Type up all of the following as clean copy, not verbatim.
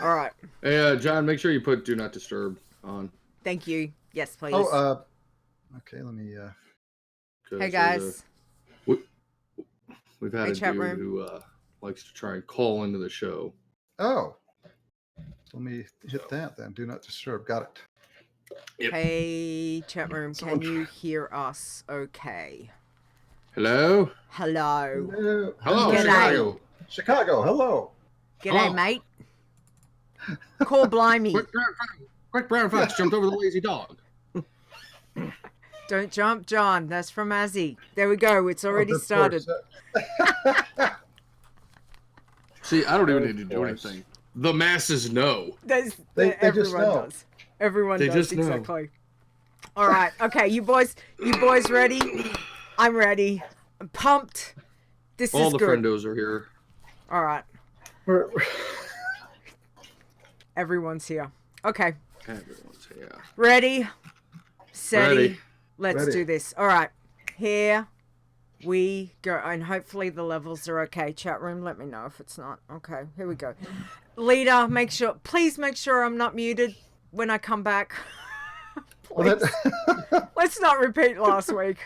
All right. Hey, John, make sure you put Do Not Disturb on. Thank you. Yes, please. Oh, okay. Let me. Hey guys. We've had Hey, a chat dude room. who likes to try and call into the show. Oh. Let me hit that then. Do not disturb. Got it. Yep. Hey, chat room. Can you hear us? Okay. Hello. Hello. Hello, Hello, G'day. Chicago. Chicago. Hello. G'day, Hello. mate. Call blimey. Quick brown fox jumped over the lazy dog. Don't jump, John. That's from Azzy. There we go. It's already Of started. course. See, I don't even Of need to do course. anything. The masses know. They just Everyone know. does. Everyone They does, just know. exactly. All right. Okay, you boys ready? I'm ready. I'm pumped. This All is the good. friendos are here. All right. We're- Everyone's here. Okay. Everyone's here. Ready? Steady. Ready. Let's Ready. do this. All right. Here we go. And hopefully the levels are okay. Chat room, let me know if it's not. Okay, here we go. Leeta, please make sure I'm not muted when I come back. Well, Please. that- Let's not repeat last week.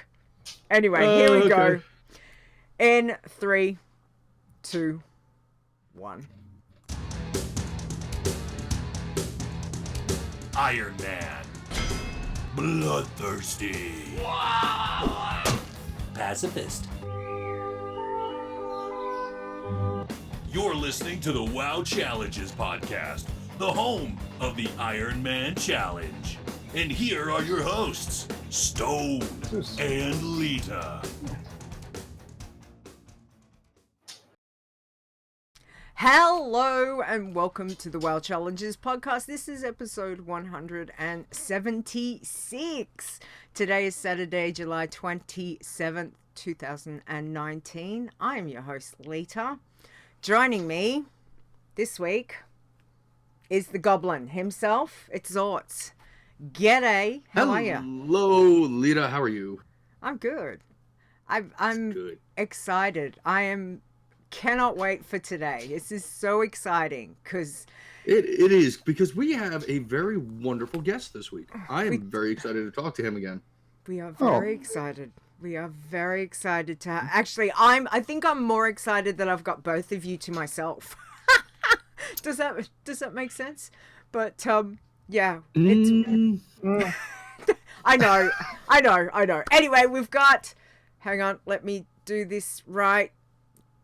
Anyway, here we go. Okay. In 3, 2, 1. Iron Man. Bloodthirsty. Pacifist. You're listening to the WoW Challenges podcast, the home of the Iron Man Challenge. And here are your hosts, Stone and Leeta. Hello and welcome to the WoW Challenges podcast. This is episode 176. Today is Saturday, July 27th, 2019. I am your host, Leeta. Joining me this week is the goblin himself. It's Xortz. G'day. How are you? Hello, Leeta. How are you? I'm good. I'm Good. excited. Cannot wait for today. This is so exciting because It is, because we have a very wonderful guest this week. I am very excited to talk to him again. we are very excited. We are very excited to actually. I think I'm more excited that I've got both of you to myself. Does that make sense? But yeah, it's. I know. Anyway, we've got. Hang on, let me do this right.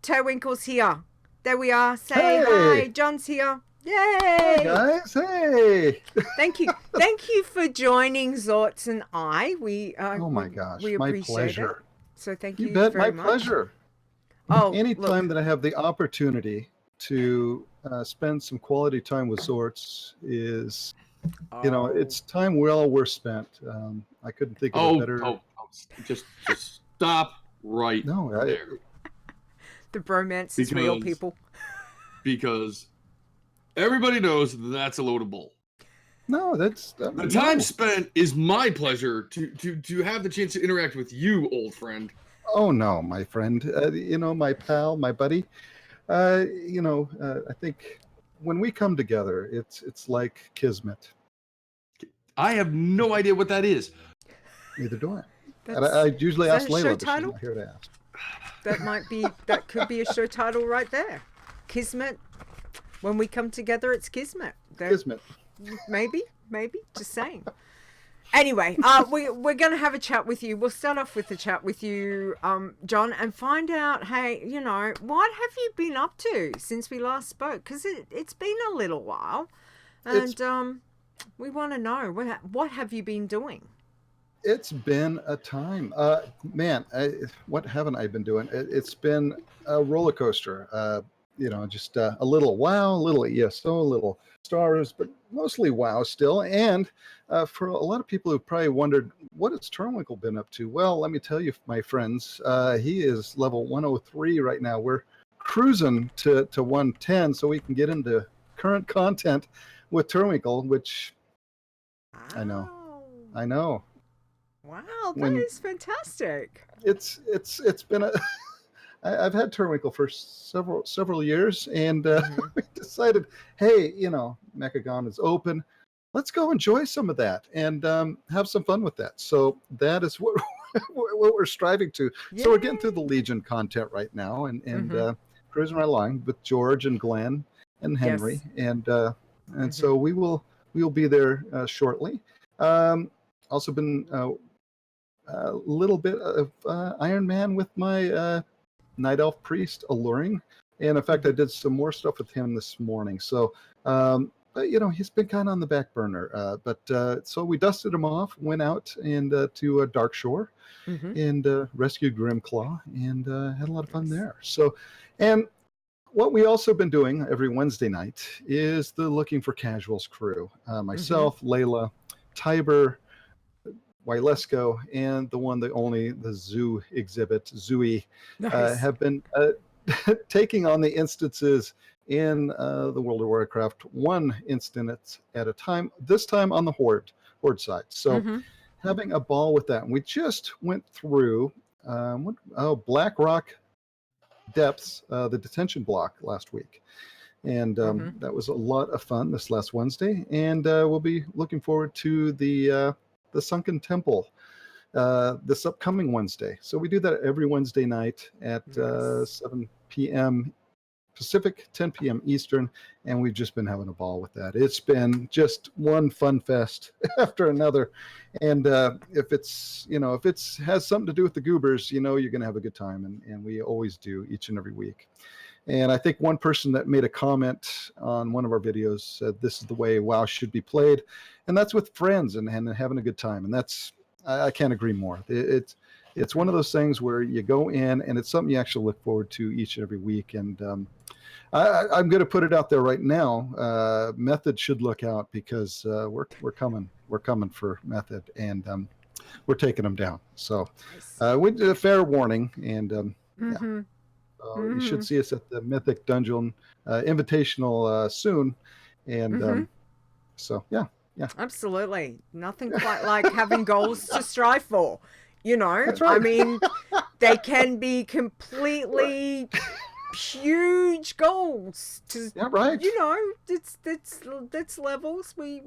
Turwinkle's here. There we are. Say Hey. hi. John's here. Yay! Hey guys, hey! Thank you for joining Xortz and I. Oh my gosh, we my appreciate pleasure. it. So thank You you bet, very my much. pleasure. Oh, Anytime look, that I have the opportunity to spend some quality time with Xortz is, it's time well worth spent. I couldn't think of a better. Just stop right No, there. the bromance is real, Because- people. Because everybody knows that's a load of bull. no, that's The time spent is my pleasure to have the chance to interact with you, old friend. Oh no, my friend. My pal, my buddy. I think when we come together, it's like kismet. I have no idea what that is. Neither do I. And That's, I usually is ask that a show Layla, but she's title? not here to ask. that could be a show title right there. Kismet. When we come together, it's kismet. Kismet. Maybe, just saying. Anyway, we're going to have a chat with you. We'll start off with the chat with you, John, and find out, hey, what have you been up to since we last spoke? Because it's been a little while, and we want to know, what have you been doing? It's been a time. Man, what haven't I been doing? It's been a roller coaster. Just a little WoW, a little ESO, a little Stars, but mostly WoW still. And for a lot of people who probably wondered, what has Turwinkle been up to? Well, let me tell you, my friends, he is level 103 right now. We're cruising to 110 so we can get into current content with Turwinkle, which I know. Wow, that is fantastic. It's been I've had Turwinkle for several years, and Mm-hmm. we decided, hey, Mechagon is open. Let's go enjoy some of that and have some fun with that. So that is what what we're striving to. Yeah. So we're getting through the Legion content right now, and Mhm. cruising right along with George and Glenn and Henry, Yes. and so we will be there shortly. Also been a little bit of Iron Man with my Night Elf Priest Alluring, and in fact I did some more stuff with him this morning. So but he's been kind of on the back burner. But so we dusted him off, went out and to Dark Shore Mhm. and rescued Grimclaw, and had a lot of fun Nice. there. So, and what we also been doing every Wednesday night is the Looking for Casuals crew. Myself, Layla, Tiber, Wilesko, and the only, the zoo exhibit, Zooey, Nice. have been taking on the instances in the World of Warcraft, one instance at a time, this time on the Horde side. So Mhm. having a ball with that. And we just went through Black Rock Depths, the detention block last week. And Mhm. that was a lot of fun this last Wednesday. And we'll be looking forward to the Sunken Temple this upcoming Wednesday. So we do that every Wednesday night at Nice. 7 p.m. Pacific, 10 p.m. Eastern, and we've just been having a ball with that. It's been just one fun fest after another, and if it's has something to do with the goobers, you're going to have a good time, and we always do each and every week. And I think one person that made a comment on one of our videos said this is the way WoW should be played, and that's with friends and having a good time. And that's I can't agree more. It's one of those things where you go in and it's something you actually look forward to each and every week. And I'm going to put it out there right now. Method should look out because we're coming for Method, and we're taking them down. So Nice. we did a fair warning, and yeah. Mhm. You should Mhm. see us at the Mythic Dungeon Invitational soon, and Mhm. so yeah. Absolutely. Nothing quite like having goals to strive for. That's I right. mean, they can be completely huge goals to Yeah, right. it's levels. We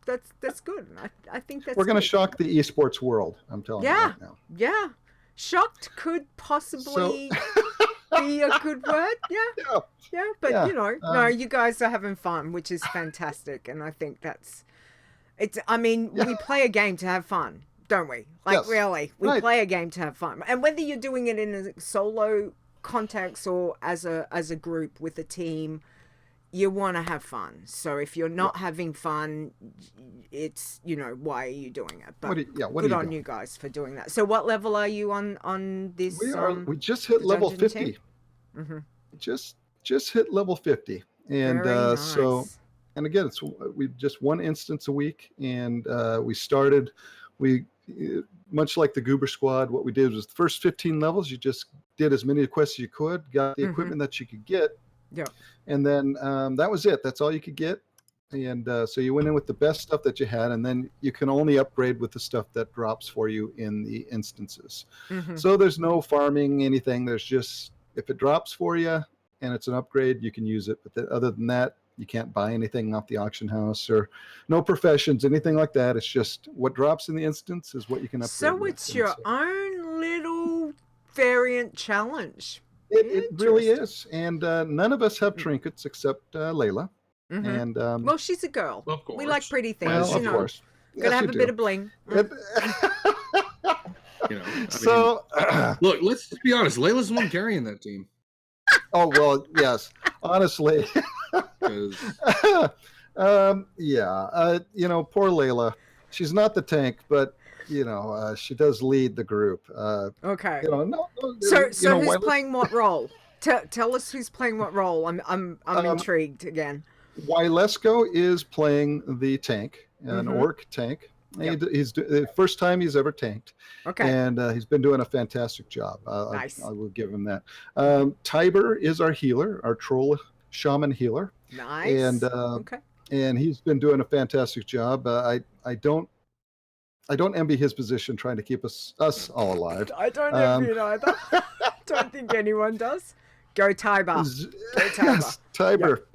That's good. I think that's we're going to good. shock the esports world. I'm telling you Yeah. right now. Yeah. Shocked could So possibly be a good word. Yeah. yeah, Yeah, but yeah. no, you guys are having fun, which is fantastic, and I think I mean, Yeah. we play a game to have fun, don't we? Like, Yes. really, we Right. play a game to have fun, and whether you're doing it in a solo context or as a group with a team, you want to have fun. So if you're not having fun, it's why are you doing it? But What are good you on doing? you guys for doing that. So what level are you on this? We just hit the level dungeon 50. team? Mm-hmm. Just hit level 50, and Very so, nice. and again, we just one instance a week, and we much like the Goober Squad, what we did was the first 15 levels, you just did as many quests as you could, got the Mm-hmm. equipment that you could get, Yeah. and then that was it. That's all you could get. And so you went in with the best stuff that you had, and then you can only upgrade with the stuff that drops for you in the instances. Mm-hmm. So there's no farming anything. There's just, if it drops for you and it's an upgrade, you can use it. But other than that, you can't buy anything off the auction house, or no professions, anything like that. It's just what drops in the instance is what you can upgrade So with. it's And your so own little variant challenge. it really Interesting. is. And none of us have trinkets except Layla. Mm-hmm. And Well, she's a girl. Of We like course. pretty well, things, of course. Gotta Yes, have you a do. bit of bling. It- so look, let's just be honest. Layla's the one carrying that team. oh well, yes, honestly. 'Cause Yeah, poor Layla. She's not the tank, but she does lead the group. Okay. No, So who's why- playing what role? Tell us who's playing what role. I'm intrigued again. Wilesko is playing the tank, an Mhm. orc tank. Yep. He's the first time he's ever tanked, Okay. and he's been doing a fantastic job. Nice. I will give him that. Tiber is our healer, our troll shaman healer, Nice. and Okay. and he's been doing a fantastic job. I don't I don't envy his position trying to keep us all alive. I don't envy it either. Don't think anyone does. Go Tiber. Go Tiber. Yes, Tiber.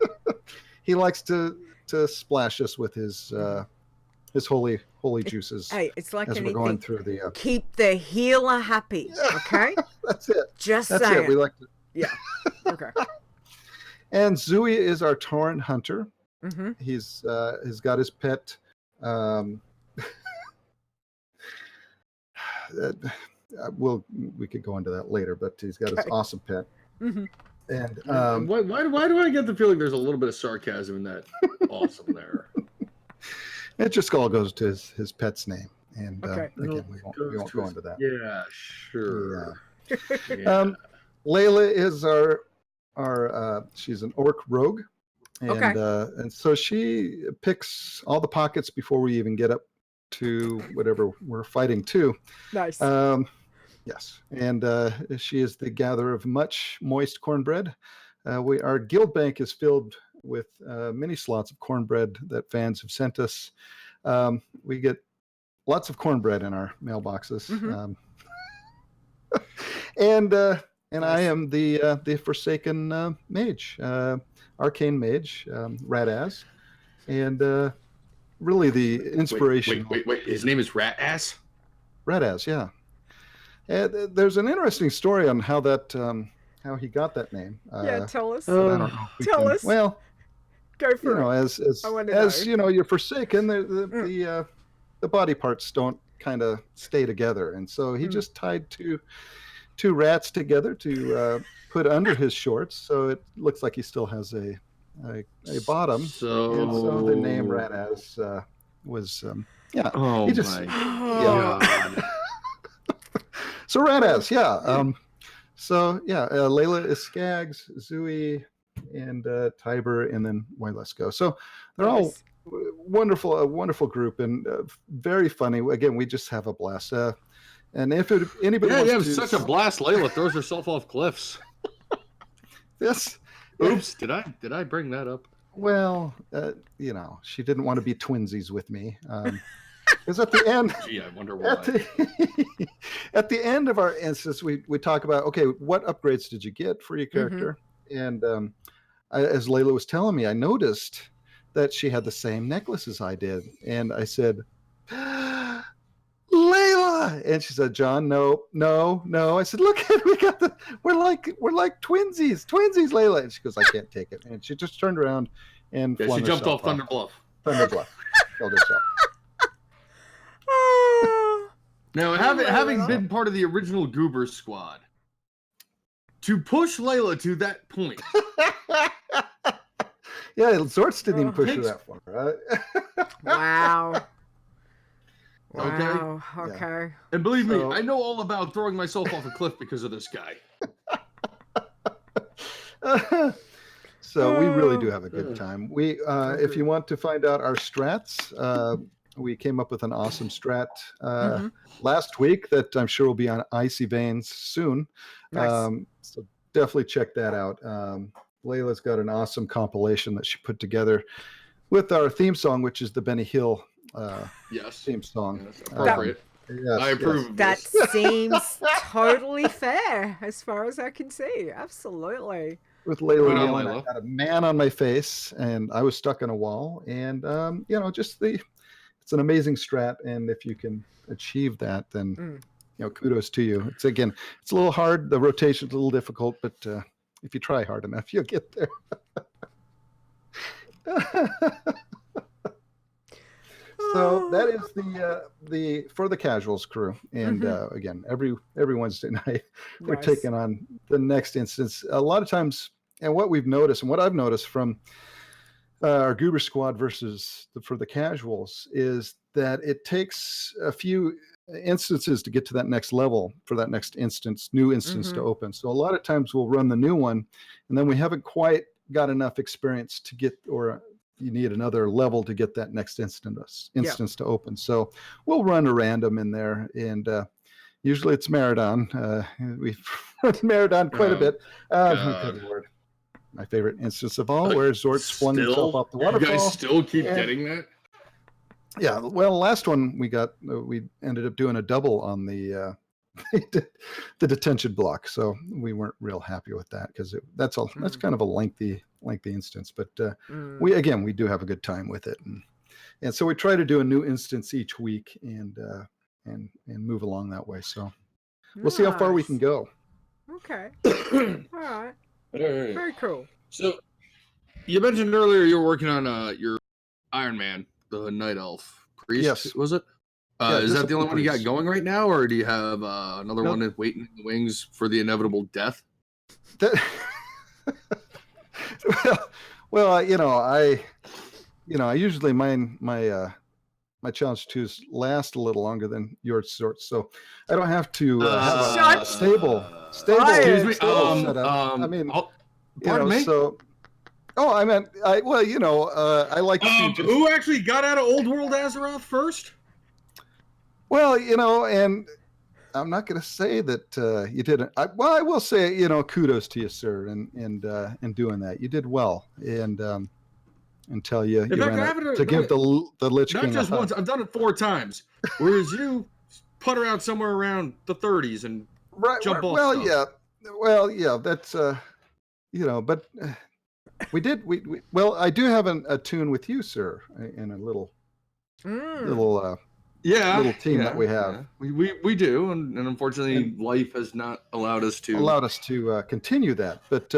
Yep. He likes to splash us with his holy juices. Hey, it's like as anything. we're going through the. Keep the healer happy. Okay. That's it. Just That's saying. it. We like to. Yeah. Okay. And Zooey is our torrent hunter. Mm-hmm. He's got his pet. We could go into that later, but he's got his awesome pet. Mm-hmm. And why do I get the feeling there's a little bit of sarcasm in that awesome there? it just all goes to his pet's name. And Okay. again, we won't go into that. Yeah, sure. Yeah. Layla is our she's an orc rogue, and and so she picks all the pockets before we even get up to whatever we're fighting to. Nice. Yes, and she is the gatherer of much moist cornbread. Our guild bank is filled with many slots of cornbread that fans have sent us. We get lots of cornbread in our mailboxes. Mm-hmm. And I am the Forsaken mage, arcane mage, Radaz, and really the inspiration. Wait! His name is Ratass? Radaz, yeah. And there's an interesting story on how how he got that name. Yeah, tell us. I don't know if we Tell us. Well, Go for it. as you know, you're Forsaken. The body parts don't kind of stay together, and so he just tied two rats together to put under his shorts, so it looks like he still has a bottom. And so the name Radaz was yeah. Oh he just, my God. So Radaz, yeah. Layla is Skags, Zooey, and Tiber, and then let's go. So they're all a wonderful group, and very funny. Again, we just have a blast. And if anybody wants to... such a blast. Layla throws herself off cliffs. Yes. Oops, did I bring that up? Well, she didn't want to be twinsies with me. Because at the end... Gee, I wonder why. At the end of our instance, we talk about, okay, what upgrades did you get for your character? Mm-hmm. And as Layla was telling me, I noticed that she had the same necklace as I did. And I said... Layla, and she said, "John, no." I said, "Look, we're like twinsies, Layla." And she goes, "I can't take it." And she just turned around and she jumped off Thunder Bluff. Killed herself. Now, having been part of the original Goober squad, to push Layla to that point. Yeah, Xortz didn't even push her that far, right? Wow. Okay. Okay. And believe me, I know all about throwing myself off a cliff because of this guy. So we really do have a good time. We, if you want to find out our strats, we came up with an awesome strat last week that I'm sure will be on Icy Veins soon. Nice. So definitely check that out. Layla's got an awesome compilation that she put together with our theme song, which is the Benny Hill theme song. Yes, appropriate. Yes, I approve of that this. seems totally fair as far as I can see. Absolutely. With Layla, Good on yelling, Layla. I had a man on my face and I was stuck in a wall, and it's an amazing strat, and if you can achieve that, then kudos to you. It's a little hard, the rotation's a little difficult, but if you try hard enough, you'll get there. So that is the for the casuals crew, and again, every Wednesday night we're taking on the next instance. A lot of times, and what we've noticed, and what I've noticed from our Goober squad versus for the casuals, is that it takes a few instances to get to that next level for that next new instance to open. So a lot of times we'll run the new one, and then we haven't quite got enough experience to get, or you need another level to get that next instance to open. So we'll run a random in there, and usually it's Maradon. We've run Maradon quite a bit. Good Lord. My favorite instance of all, where Xortz flung himself off the waterfall. You guys still keep getting that? Yeah, well, last one we ended up doing a double on the the detention block, so we weren't real happy with that because that's kind of a lengthy instance. But we do have a good time with it, and so we try to do a new instance each week and move along that way. So we'll see how far we can go. Okay. All right. Very cool. So you mentioned earlier you were working on your Iron Man, the Night Elf Priest. Yes. Was it? Is that the only one you got going right now, or do you have another one waiting in the wings for the inevitable death? Well, I usually my challenge twos last a little longer than your sorts, so I don't have to have a stable Excuse me, setup. I mean, pardon me? So. Oh, I meant I like to just... Who actually got out of Old World Azeroth first? Well, and I'm not going to say that you didn't. I will say, kudos to you, sir, in doing that. You did well, and until you ran to give the Lich King not just once. I've done it 4 times. Whereas you putter out somewhere around the 30s and jump off. Well, yeah, that's but. We did. Well, I do have a tune with you, sir, in a little team that we have. Yeah. We do, and unfortunately, life has not allowed us to continue that. But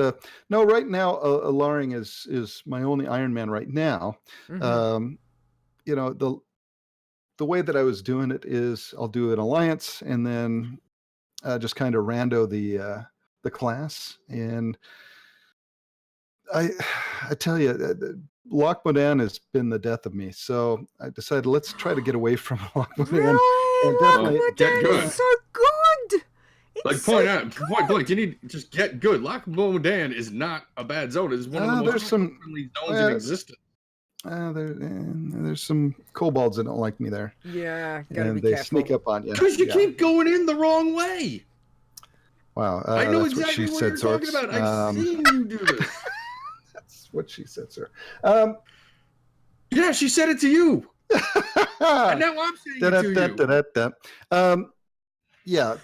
no, right now, Alaring is my only Iron Man right now. Mm-hmm. The way that I was doing it is I'll do an alliance and then just kind of rando the class. And I tell you, Lockmodan has been the death of me. So I decided let's try to get away from Lockmodan. And definitely get good. It's so good. It's point blank. You need to just get good. Lockmodan is not a bad zone. It's one of the most friendly zones in existence. There's some kobolds that don't like me there. Yeah, and they sneak up on you because you keep going in the wrong way. Wow, I know that's exactly what you're talking about. I've seen you do this. What she said, sir. Yeah, she said it to you. And now I'm saying it to you. Yeah,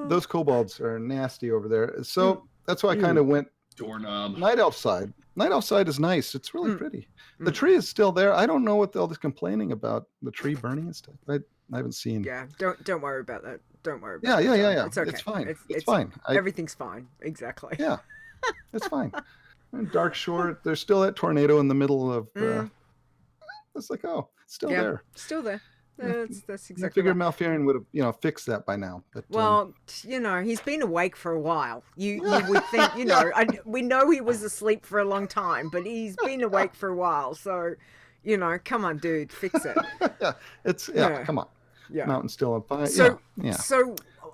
those kobolds are nasty over there. So that's why I kind of went doorknob. Night Elf side. Night Elf side is nice. It's really pretty. The tree is still there. I don't know what all this complaining about the tree burning and stuff. I haven't seen. Yeah, don't worry about that. Don't worry about that. Yeah. It's okay. It's fine. It's fine. Everything's fine. Exactly. Yeah, it's fine. And Dark Shore, there's still that tornado in the middle of. It's like, it's still there. Still there. That's exactly. I figured Malfurion would have, fixed that by now. But, well, he's been awake for a while. You would think, we know he was asleep for a long time, but he's been awake for a while. So, come on, dude, fix it. Come on. Yeah. Mountain's still on fire. So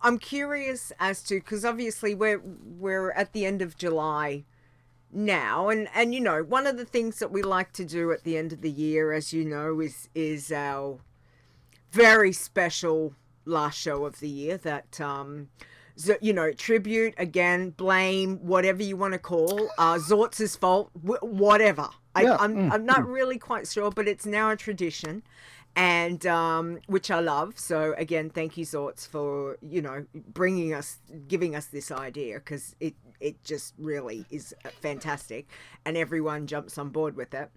I'm curious as to, because obviously we're at the end of July now, and one of the things that we like to do at the end of the year, as you know, is our very special last show of the year that tribute, again, blame, whatever you want to call Xortz's fault, whatever. I'm not really quite sure, but it's now a tradition, and which I love. So again, thank you, Xortz, for giving us this idea, because it just really is fantastic, and everyone jumps on board with it.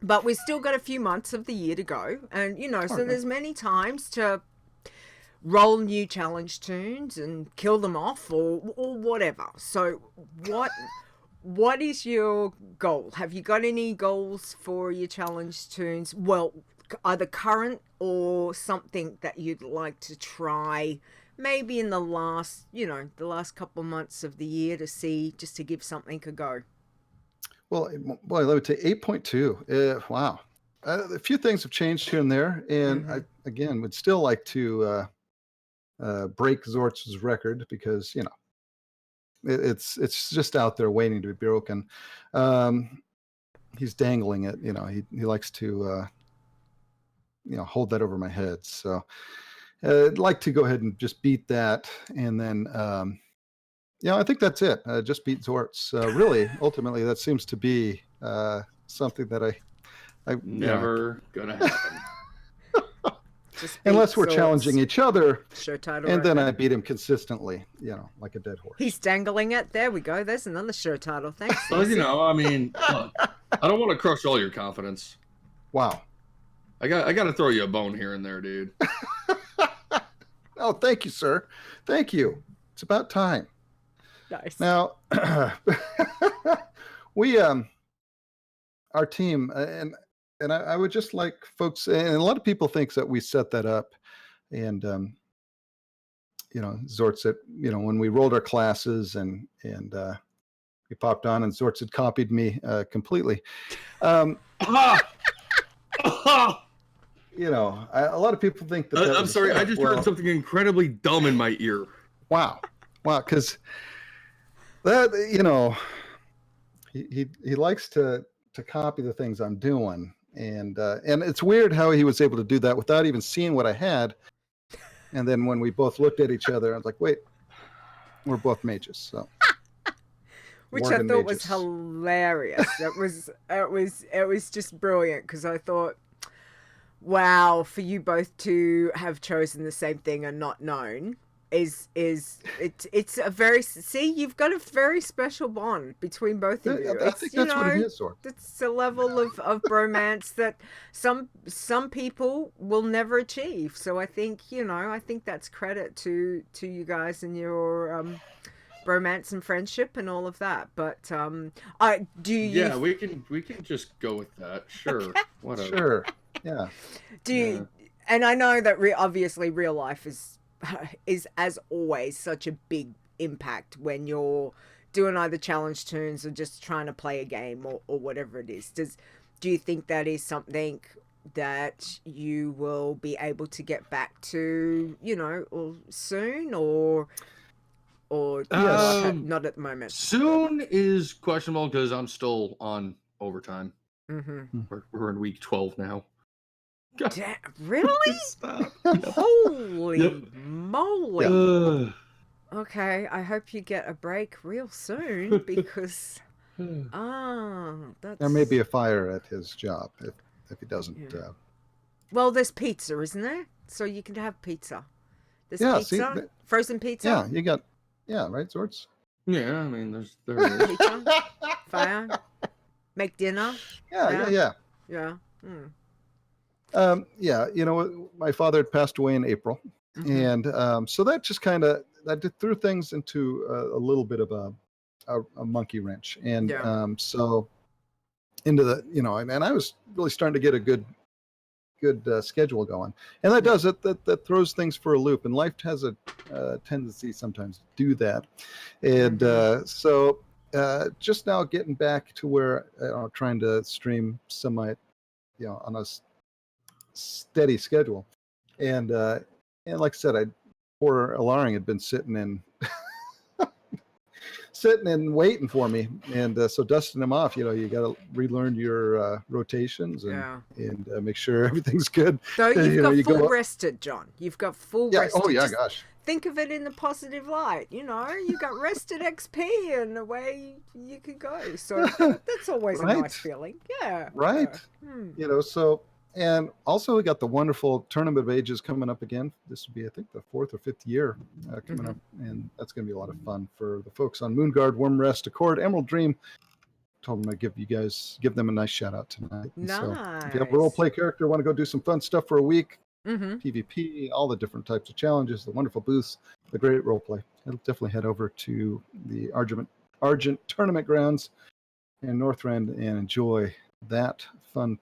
But we've still got a few months of the year to go, and so there's many times to roll new challenge tunes and kill them off or whatever. So what is your goal? Have you got any goals for your challenge tunes? Well, either current or something that you'd like to try maybe in the last couple months of the year to see, just to give something a go. Well, boy, let me tell you, 8.2. Wow. A few things have changed here and there, and I, again, would still like to break Xortz's record, because, it's just out there waiting to be broken. He's dangling it, he likes to, hold that over my head. So I'd like to go ahead and just beat that, and then I think that's it. Just beat Xortz. Really, ultimately, that seems to be something that I never gonna happen. Just unless we're Xortz. challenging each other. Show title. And right then there. I beat him consistently, like a dead horse. He's dangling it. There we go. There's another show title. Thanks. Well, I mean, look, I don't want to crush all your confidence. Wow. I got to throw you a bone here and there, dude. Oh, thank you, sir. Thank you. It's about time. Nice. Now, we our team and I would just like folks, and a lot of people think that we set that up, and Xortz had, when we rolled our classes and we popped on, and Xortz had copied me completely. A lot of people think that. I'm sorry, I just heard something incredibly dumb in my ear. Wow, because that he likes to copy the things I'm doing, and it's weird how he was able to do that without even seeing what I had. And then when we both looked at each other, I was like, "Wait, we're both mages." So, which I thought was hilarious. It was just brilliant because I thought, wow, for you both to have chosen the same thing and not known it's a very, you've got a very special bond between both of you. I think that's what it is, Xortz. It's a level of bromance that some people will never achieve. So I think that's credit to you guys and your romance and friendship and all of that. But Yeah, we can just go with that. Sure. Whatever. Sure. Yeah. And I know that obviously real life is as always such a big impact when you're doing either challenge tunes or just trying to play a game or whatever it is. Do you think that is something that you will be able to get back to, or soon, or not at the moment? Soon is questionable because I'm still on overtime. Mm-hmm. We're in week 12 now. Damn, really? Stop. Holy moly. Yeah. Okay, I hope you get a break real soon because that's... There may be a fire at his job if he doesn't. Yeah. Well, there's pizza, isn't there? So you can have pizza. There's pizza, frozen pizza. Yeah, you got. Yeah, right, Xortz? Yeah, I mean, there is. Pizza, fire, make dinner. Yeah. My father had passed away in April, and so that just kind of threw things into a little bit of a monkey wrench, and so into the and I was really starting to get a good schedule going, and that does it. That throws things for a loop, and life has a tendency sometimes to do that, and so just now getting back to where trying to stream semi, on a steady schedule, and like I said, poor Alaring had been sitting and waiting for me, and so dusting him off. You got to relearn your rotations and make sure everything's good. So you've got full rested, John. You've got full rested. Oh yeah, Just gosh. think of it in the positive light. You got rested XP, and away you could go. So that's always a nice feeling. Yeah. Right. So. And also, we got the wonderful Tournament of Ages coming up again. This will be, I think, the 4th or 5th year coming up, and that's going to be a lot of fun for the folks on Moonguard, Wormrest, Accord, Emerald Dream. Told them I'd give them a nice shout out tonight. Nice. So if you have a role play character, want to go do some fun stuff for a week, PvP, all the different types of challenges, the wonderful booths, the great role play, I'll definitely head over to the Argent Tournament Grounds in Northrend and enjoy that fun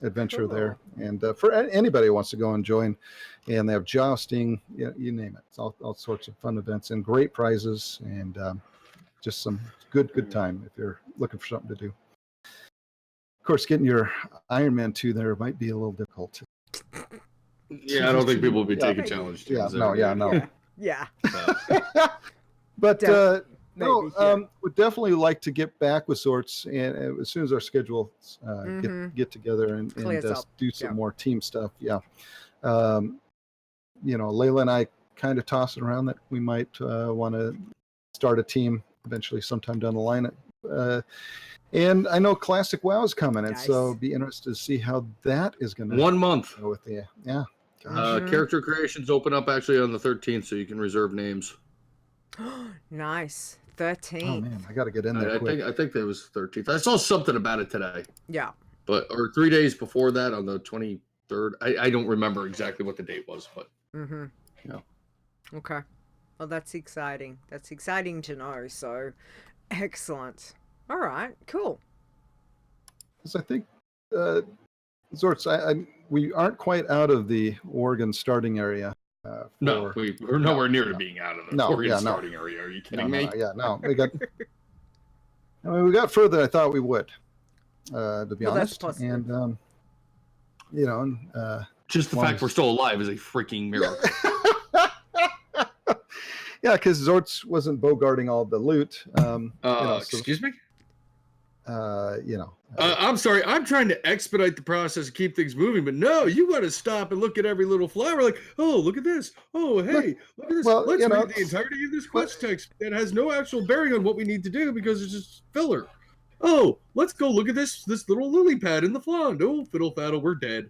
adventure there. And for anybody who wants to go and join, and they have jousting, you name it. It's all sorts of fun events and great prizes, and just some good time if you're looking for something to do. Of course, getting your Iron Man 2 there might be a little difficult. Yeah, I don't think people will be taking challenge. No. Yeah. But would definitely like to get back with Xortz, and as soon as our schedule get together and do some more team stuff. Yeah. Layla and I kind of tossing around that we might want to start a team eventually sometime down the line. And I know Classic WoW is coming, and Nice. so be interested to see how that is going to 1 month. go with the yeah. Character creations open up actually on the 13th, so you can reserve names. Nice. Oh 13. man, I got to get in there quick. I think that was 13th. I saw something about it today, Yeah. or 3 days before that on the 23rd. I don't remember exactly what the date was, but yeah. Okay. Well, that's exciting. That's exciting to know. So, excellent. All right. Cool. Because I think Xortz, we aren't quite out of the Oregon starting area. No, we're nowhere near to being out of the Oregon starting area. Are you kidding me? We got. I mean, we got further than I thought we would, to be honest. That's possible. And just the fact we're still alive is a freaking miracle. Yeah, because Xortz wasn't bogarting all the loot. Excuse me? I'm sorry. I'm trying to expedite the process and keep things moving, but no, you got to stop and look at every little flower. Like, oh, look at this. Oh, hey, look at this. Well, Let's read the entirety of this quest text that has no actual bearing on what we need to do because it's just filler. Oh, let's go look at this little lily pad in the frond. Oh, fiddle faddle, we're dead.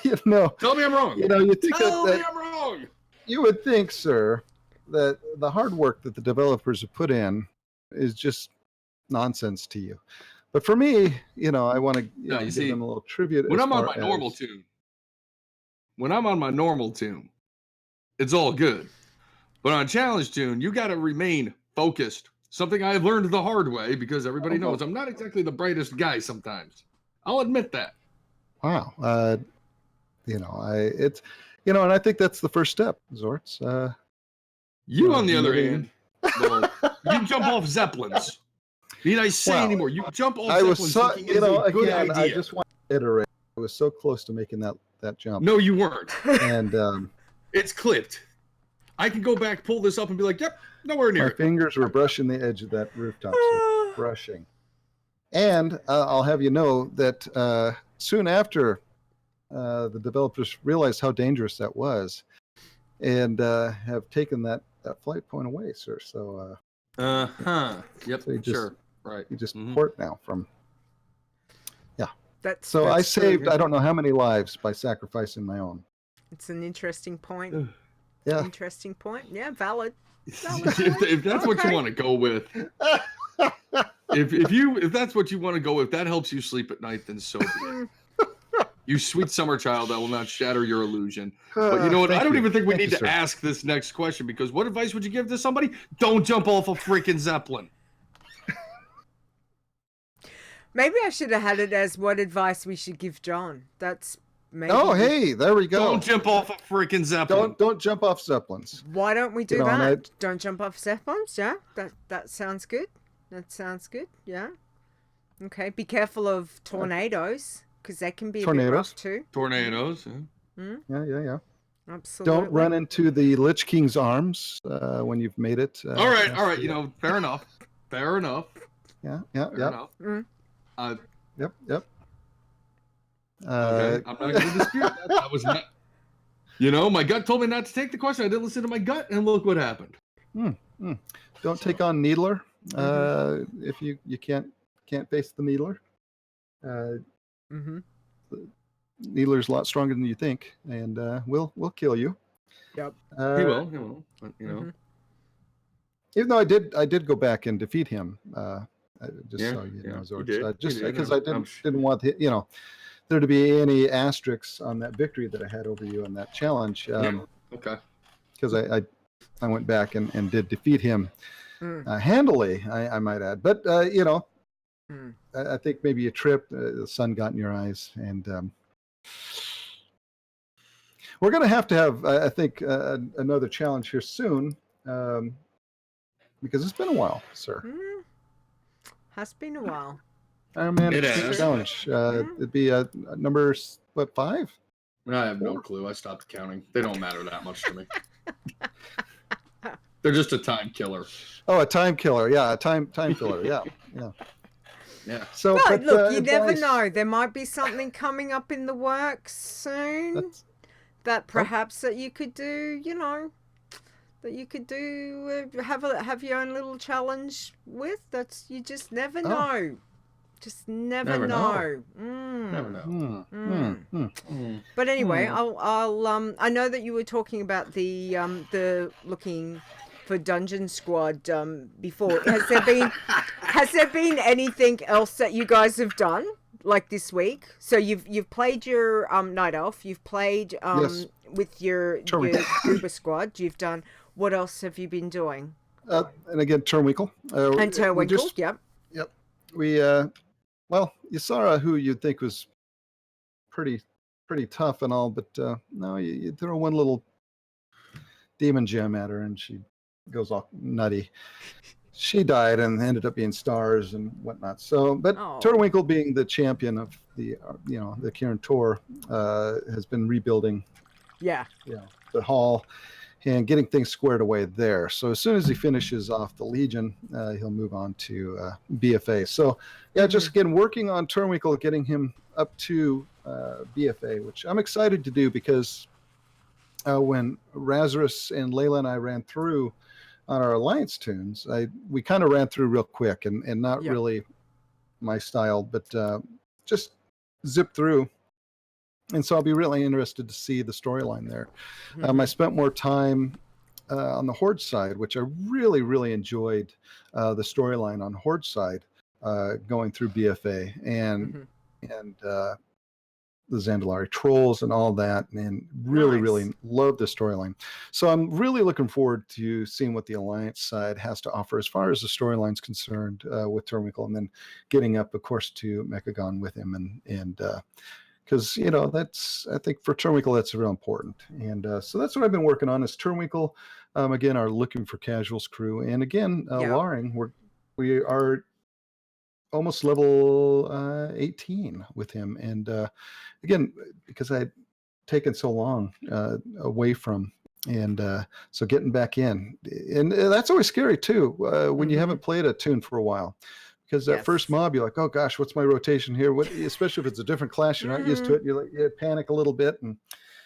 Tell me I'm wrong. You think Tell me I'm wrong. You would think, sir, that the hard work that the developers have put in is just nonsense to you. But for me, I want to give them a little tribute. When I'm on my normal tune, it's all good. But on challenge tune, you got to remain focused. Something I've learned the hard way because everybody knows I'm not exactly the brightest guy sometimes. I'll admit that. Wow. And I think that's the first step, Xortz. On the other hand, you jump off Zeppelins. Need I say anymore? You jump off Zeppelins thinking it's a good idea. I just want to iterate. I was so close to making that jump. No, you weren't. And it's clipped. I can go back, pull this up, and be like, yep, nowhere near my it. fingers were brushing the edge of that rooftop. So brushing. And I'll have you know that soon after the developers realized how dangerous that was and have taken that flight point away, sir. So Yep, so sure. Right. You just port now from That's I saved I don't know how many lives by sacrificing my own. It's an interesting point. Yeah. Interesting point. Yeah, valid. If that's what you want to go with. If that's what you want to go with, that helps you sleep at night, then so be it. You sweet summer child, I will not shatter your illusion. But you know what? I don't even think we need to ask this next question because what advice would you give to somebody? Don't jump off a freaking Zeppelin. Maybe I should have had it as what advice we should give John. That's maybe. Oh, hey, there we go. Don't jump off a freaking Zeppelin. Don't jump off Zeppelins. Why don't we do that? Don't jump off Zeppelins. Yeah, that sounds good. That sounds good. Yeah. Okay. Be careful of tornadoes. Because they can be a bit rough too. Tornadoes. Yeah. Yeah. Absolutely. Don't run into the Lich King's arms when you've made it. All right. Fair enough. Yeah. Enough. Yep. Okay, I'm not going to dispute that. That was not. My gut told me not to take the question. I didn't listen to my gut, and look what happened. Don't take on Needler if you can't face the Needler. Needler's a lot stronger than you think, and we'll kill you. Yep. He will. But, Even though I did go back and defeat him. So you know, Xortz. Just because I didn't want there to be any asterisks on that victory that I had over you in that challenge. Okay. Because I went back and did defeat him handily, I might add. But I think maybe you tripped, the sun got in your eyes, and we're going to have, I think, another challenge here soon, because it's been a while, sir. Has been a while. Iron Man challenge. It'd be number, 5? I have no clue. I stopped counting. They don't matter that much to me. They're just a time killer. Oh, a time killer. Yeah, a time filler. Yeah. Yeah. So, but look, you never know. There might be something coming up in the works soon that perhaps that you could do. that you could do have your own little challenge with? That's you just never know. Just never know. Never know. But anyway, I'll I know that you were talking about the looking for Dungeon Squad before. Has there been anything else that you guys have done like this week? So you've played your Night Elf, you've played Yes. with your Uber Squad, you've done, what else have you been doing? And again, Turwinkle. And Turwinkle, yep. Yep. We well, Ysara, who you'd think was pretty tough and all, but no, you throw one little demon gem at her and she goes all nutty. She died and ended up being stars and whatnot. So, but Turwinkle, being the champion of the the Kirin Tor, has been rebuilding the hall and getting things squared away there. So as soon as he finishes off the Legion, he'll move on to BFA. So yeah, just again working on Turwinkle, getting him up to BFA, which I'm excited to do because when Razarus and Layla and I ran through on our Alliance tunes, we kind of ran through real quick and not really my style, but just zip through. And so I'll be really interested to see the storyline there. I spent more time on the Horde side, which I really enjoyed the storyline on Horde side, going through BFA and the Zandalari trolls and all that, and really love the storyline. So I'm really looking forward to seeing what the Alliance side has to offer as far as the storyline's concerned with Turwinkle, and then getting up, of course, to Mechagon with him, and because that's, I think for Turwinkle that's real important, and so that's what I've been working on is Turwinkle. Again, our Looking for Casuals crew, and again, Laring, we are almost level 18 with him, and again, because I had taken so long away from, and so getting back in, and that's always scary too when you haven't played a tune for a while, because that first mob you're like, oh gosh, what's my rotation here, especially if it's a different class you're not used to it, you panic a little bit, and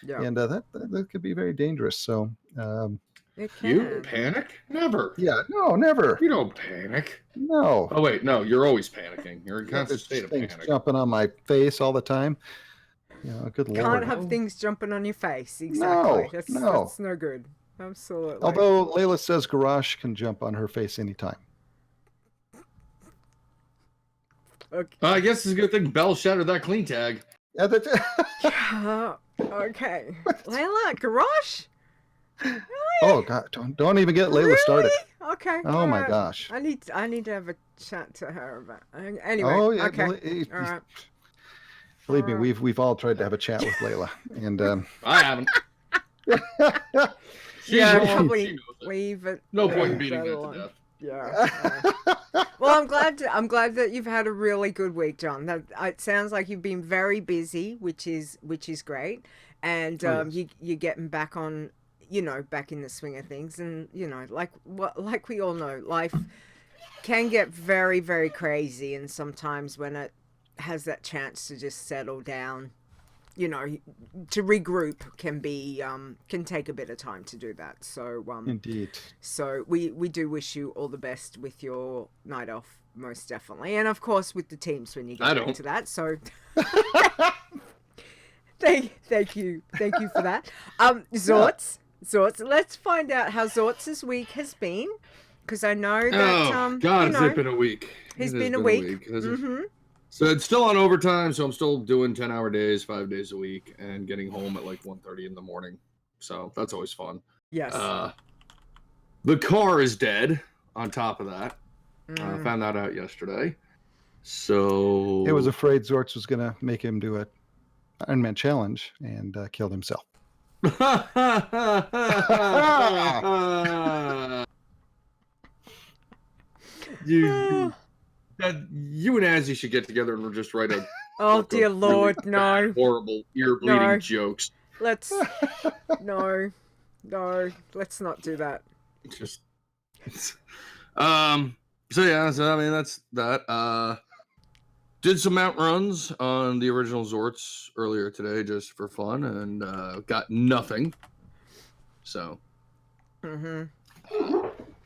that could be very dangerous. So you panic? Never. Yeah, no, never. You don't panic. No. Oh wait, no, you're always panicking. You're in constant state of panic. Jumping on my face all the time. Good Lord. Can't have things jumping on your face. Exactly. That's no good. Absolutely. Although Layla says Garrosh can jump on her face anytime. Okay. I guess it's a good thing Bell shattered that clean tag. Yeah, that's okay. Layla, Garrosh? Really? Oh God! Don't even get Layla started. Okay. Oh my gosh! I need to have a chat to her about. Anyway. Oh yeah. Okay. All right. Believe me, we've all tried to have a chat with Layla, and I haven't. Probably leave it. No point in beating that to death. Yeah. Well, I'm glad that you've had a really good week, John. It sounds like you've been very busy, which is great, and you're getting back on. Back in the swing of things, and like we all know, life can get very, very crazy, and sometimes when it has that chance to just settle down, to regroup can take a bit of time to do that. So indeed. So we do wish you all the best with your Night Elf, most definitely, and of course with the teams when you get back to that. So. Thank you for that. Xortz. Xortz, let's find out how Xortz's week has been, because I know that it's been a week. It's been a week. So it's still on overtime, so I'm still doing 10-hour days, 5 days a week, and getting home at like 1:30 in the morning. So that's always fun. Yes. The car is dead. On top of that, found that out yesterday. So I was afraid Xortz was gonna make him do it Iron Man challenge and killed himself. you and Azzy should get together and we'll just write a dear Lord, no horrible ear-bleeding jokes. Let's no let's not do that. Just so I mean that's that. Did some mount runs on the original Xortz earlier today just for fun, and got nothing. So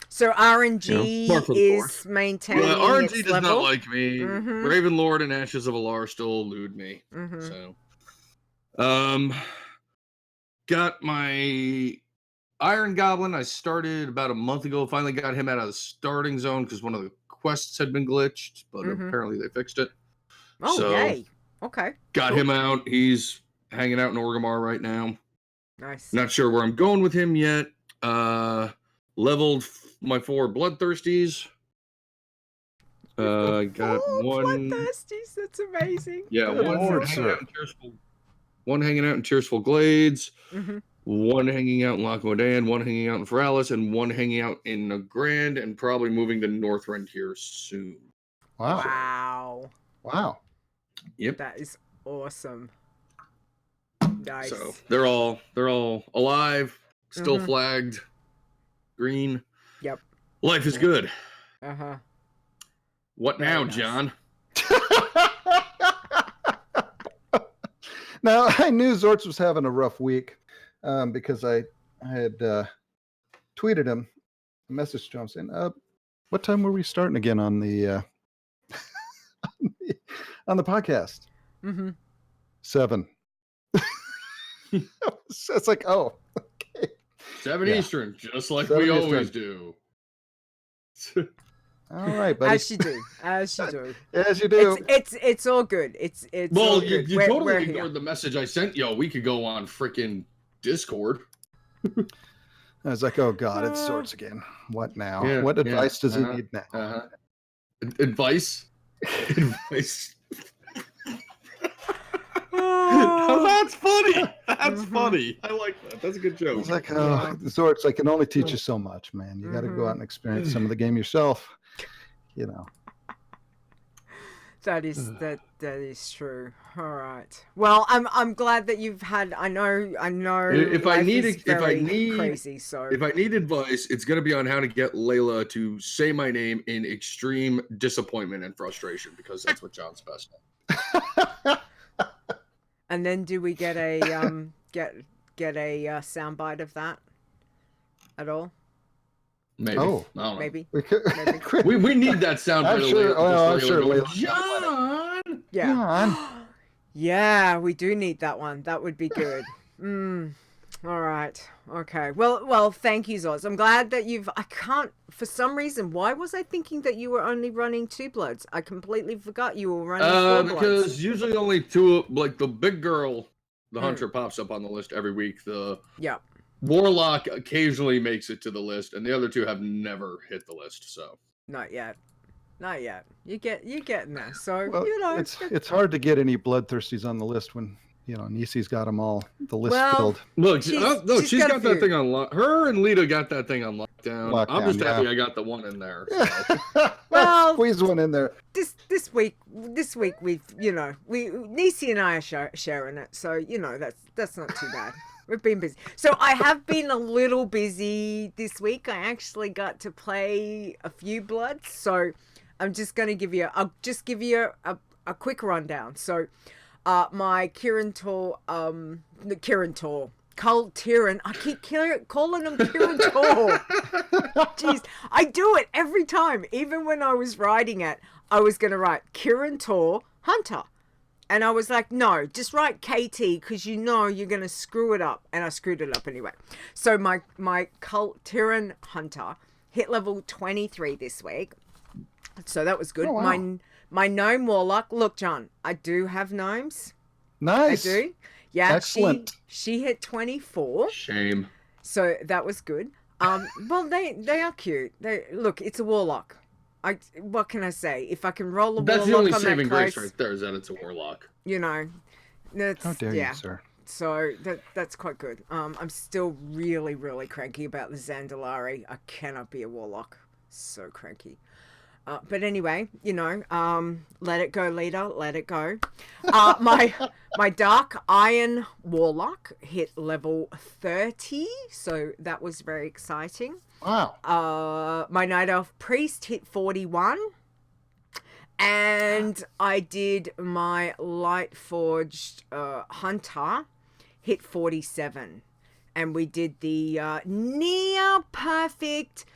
So RNG Mark for the is maintaining RNG its does level. not like me. Ravenlord and Ashes of Alar still elude me. So, got my Iron Goblin. I started about a month ago. Finally got him out of the starting zone because one of the quests had been glitched, but apparently they fixed it. Oh, So, yay. Okay. Got him out. He's hanging out in Orgrimmar right now. Nice. Not sure where I'm going with him yet. Leveled my 4 Bloodthirsties. Got one. Bloodthirsties. That's amazing. Yeah, Good one lord, hanging sir. out in Tearsful Glades. One hanging out in Lochmodan, one hanging out in Feralis, and one hanging out in Nagrand, and probably moving to Northrend here soon. Wow. Yep. That is awesome. Nice. So they're all alive, still flagged, green. Yep. Life is good. What Very now, nice. John? Now, I knew Xortz was having a rough week because I had tweeted him, a message to him saying, what time were we starting again on the on the podcast? 7. It's like, oh, okay. 7 Eastern, just like 7 we Eastern. always do. All right, buddy. As you do. As you do. It's all good. It's Well, all you good. totally We're ignored here. the message I sent you a week ago on freaking Discord. I was like, oh God, it's Xortz again. What now? Yeah, what advice does he uh-huh, need now? Advice? Advice. Oh, that's funny. That's funny. I like that. That's a good joke. It's like, oh, Xortz, I can only teach you so much, man. You got to go out and experience some of the game yourself. You know. That is true. All right. Well, I'm glad that you've had. I know. If I need crazy. So if I need advice, it's going to be on how to get Layla to say my name in extreme disappointment and frustration, because that's what John's best at. And then do we get a get a soundbite of that at all? Maybe. Oh, I don't know. Maybe. We need that sound. I'm sure. I'm sure. Layla. John. Yeah. John. Yeah, we do need that one. That would be good. All right. Okay. Well, thank you, Zoz. I'm glad that I can't, for some reason, why was I thinking that you were only running 2 bloods? I completely forgot you were running 4 bloods. Because usually only 2, like the big girl, the hunter pops up on the list every week. The warlock occasionally makes it to the list, and the other 2 have never hit the list, so. Not yet. You're getting there. So, Well, it's hard to get any bloodthirsties on the list when, Nisi's got them all, the list filled. Look, she's got that thing on lock. Her and Leeta got that thing on lockdown. I'm just happy I got the one in there. So. Well, squeeze one in there. This week we've Nisi and I are sharing it, so that's not too bad. We've been busy. So I have been a little busy this week. I actually got to play a few bloods, so I'm just going to give you a quick rundown. So my Kieran Tor, Cult Tyran, I keep calling him Kieran Tor. Jeez, I do it every time. Even when I was writing it, I was going to write Kieran Tor Hunter. And I was like, no, just write KT, because you're going to screw it up. And I screwed it up anyway. So my Cult Tyran Hunter hit level 23 this week. So that was good. Oh, wow. My gnome warlock. Look, John, I do have gnomes. Nice. I do. Yeah, excellent. She hit 24. Shame. So that was good. Well, they are cute. Look, it's a warlock. What can I say? If I can roll a warlock, that's the only on saving that grace close, right there, is that it's a warlock. That's, How dare you, sir? So that's quite good. I'm still really, really cranky about the Zandalari. I cannot be a warlock. So cranky. But anyway, let it go, Leeta. Let it go. My Dark Iron Warlock hit level 30, so that was very exciting. Wow. My Night Elf Priest hit 41. And I did my Light Forged Hunter hit 47. and we did the near perfect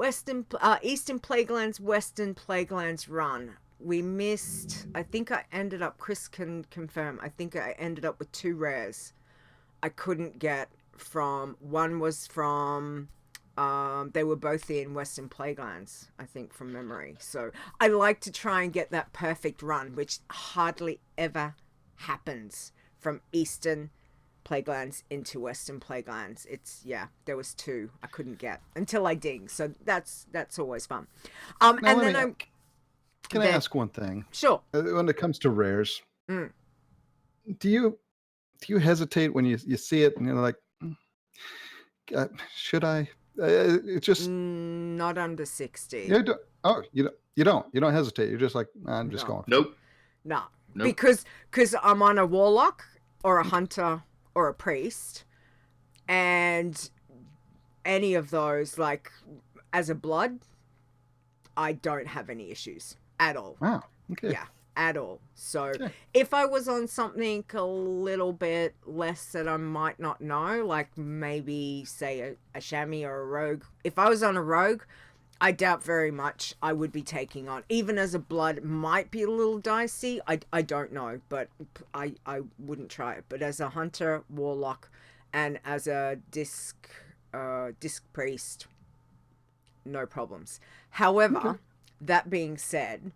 Eastern Plaguelands, Western Plaguelands run. We missed, I think I ended up, Chris can confirm, I think I ended up with 2 rares I couldn't get from, one was from, they were both in Western Plaguelands, I think, from memory. So I like to try and get that perfect run, which hardly ever happens from Eastern Plaguelands into Western Plaguelands. It's, yeah, there was 2 I couldn't get until I ding. So that's always fun. Now, And then can I ask one thing? Sure. When it comes to rares, do you hesitate when you see it and you're like, should I? It's just not under 60. You don't hesitate. You're just like, I'm just going. Nope. No. Nope. Because I'm on a warlock or a hunter or a priest, and any of those, like, as a blood, I don't have any issues at all. Wow. Okay. Yeah, at all. So if I was on something a little bit less that I might not know, like maybe say a chamois or a rogue, if I was on a rogue, I doubt very much I would be taking on. Even as a blood, might be a little dicey. I don't know, but I wouldn't try it. But as a hunter, warlock, and as a disc priest, no problems. However, that being said,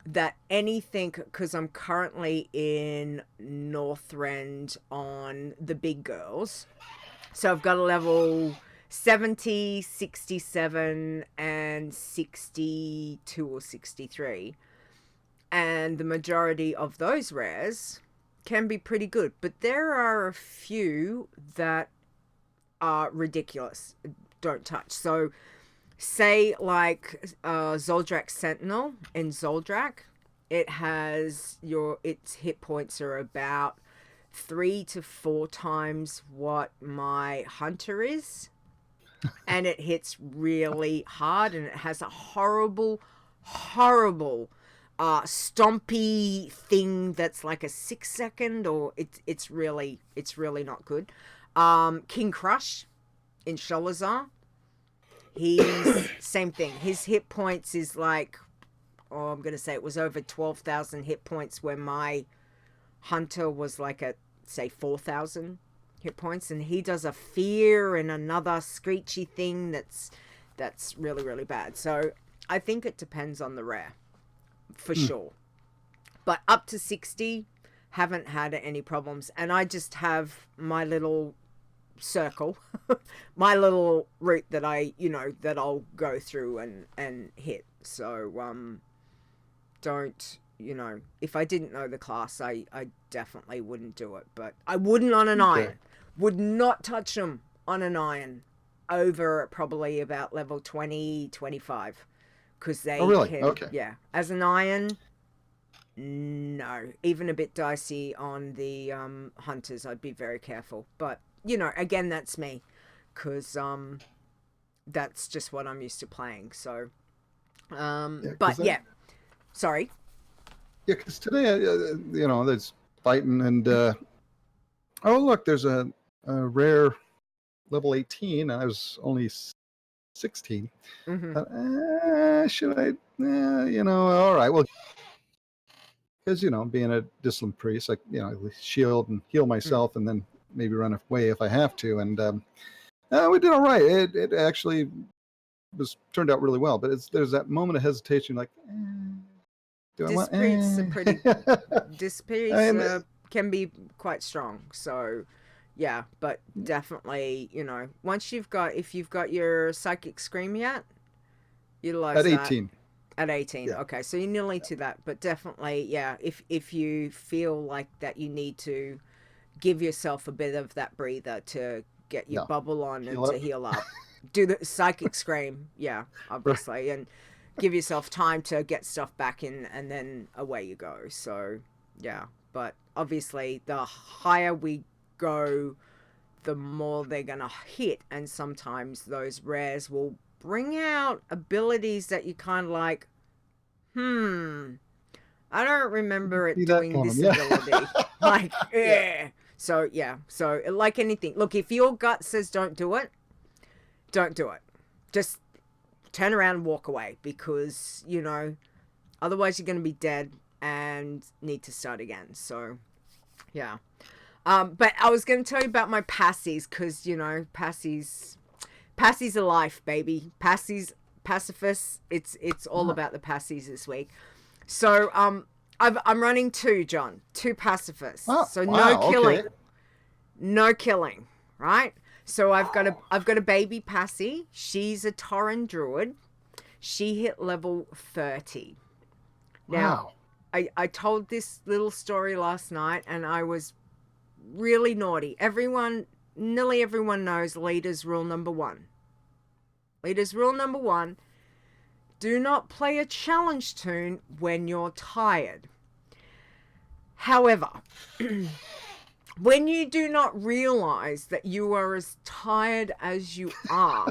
that anything, because I'm currently in Northrend on the big girls, so I've got a level 70, 67, and 62 or 63. And the majority of those rares can be pretty good. But there are a few that are ridiculous. Don't touch. So, say like Zoldrak Sentinel in Zoldrak, its hit points are about 3 to 4 times what my hunter is. And it hits really hard, and it has a horrible stompy thing that's like a 6-second, or it's really not good. King Crush in Sholazar, he's same thing. His hit points is like, I'm gonna say it was over 12,000 hit points, where my hunter was like at, say, 4,000 hit points, and he does a fear and another screechy thing that's really, really bad. So I think it depends on the rare, for sure. But up to 60, haven't had any problems. And I just have my little circle, my little route that that I'll go through and hit. So don't, if I didn't know the class, I definitely wouldn't do it. But I wouldn't on an iron. Would not touch them on an iron over probably about level 20, 25. Because they can, as an iron, no. Even a bit dicey on the hunters, I'd be very careful. But, again, that's me. Because that's just what I'm used to playing. So, sorry. Yeah, because today, there's fighting and, oh, look, there's a rare level 18, and I was only 16. Should I? All right. Well, because being a disciplined priest, like shield and heal myself, and then maybe run away if I have to. And we did all right. It actually turned out really well. But there's that moment of hesitation, like, do I want? Dispriest can be quite strong. So. Yeah, but definitely, once if you've got your psychic scream yet, utilize that. At 18. At 18, yeah. Okay, so you're nearly to that, but definitely, yeah, if you feel like that you need to give yourself a bit of that breather to get your bubble on and to heal up, do the psychic scream, obviously, and give yourself time to get stuff back in, and then away you go. So, yeah, but obviously, the higher we go, the more they're gonna hit, and sometimes those rares will bring out abilities that you kind of like, I don't remember it doing this ability. Like, So yeah, so like anything, look, if your gut says don't do it, don't do it. Just turn around and walk away, because otherwise you're going to be dead and need to start again. So yeah. But I was going to tell you about my passies, because passies are life, baby. Pacifists, it's all about the passies this week. So I'm running two pacifists. Oh, so wow, no killing. okay. No killing, right? So I've got a baby passy. She's a Tauren druid. She hit level 30. Now, Wow. I told this little story last night, and I was really naughty. Nearly everyone knows Leeta's rule number 1. Leeta's rule number 1: do not play a challenge tune when you're tired. However, when you do not realize that you are as tired as you are,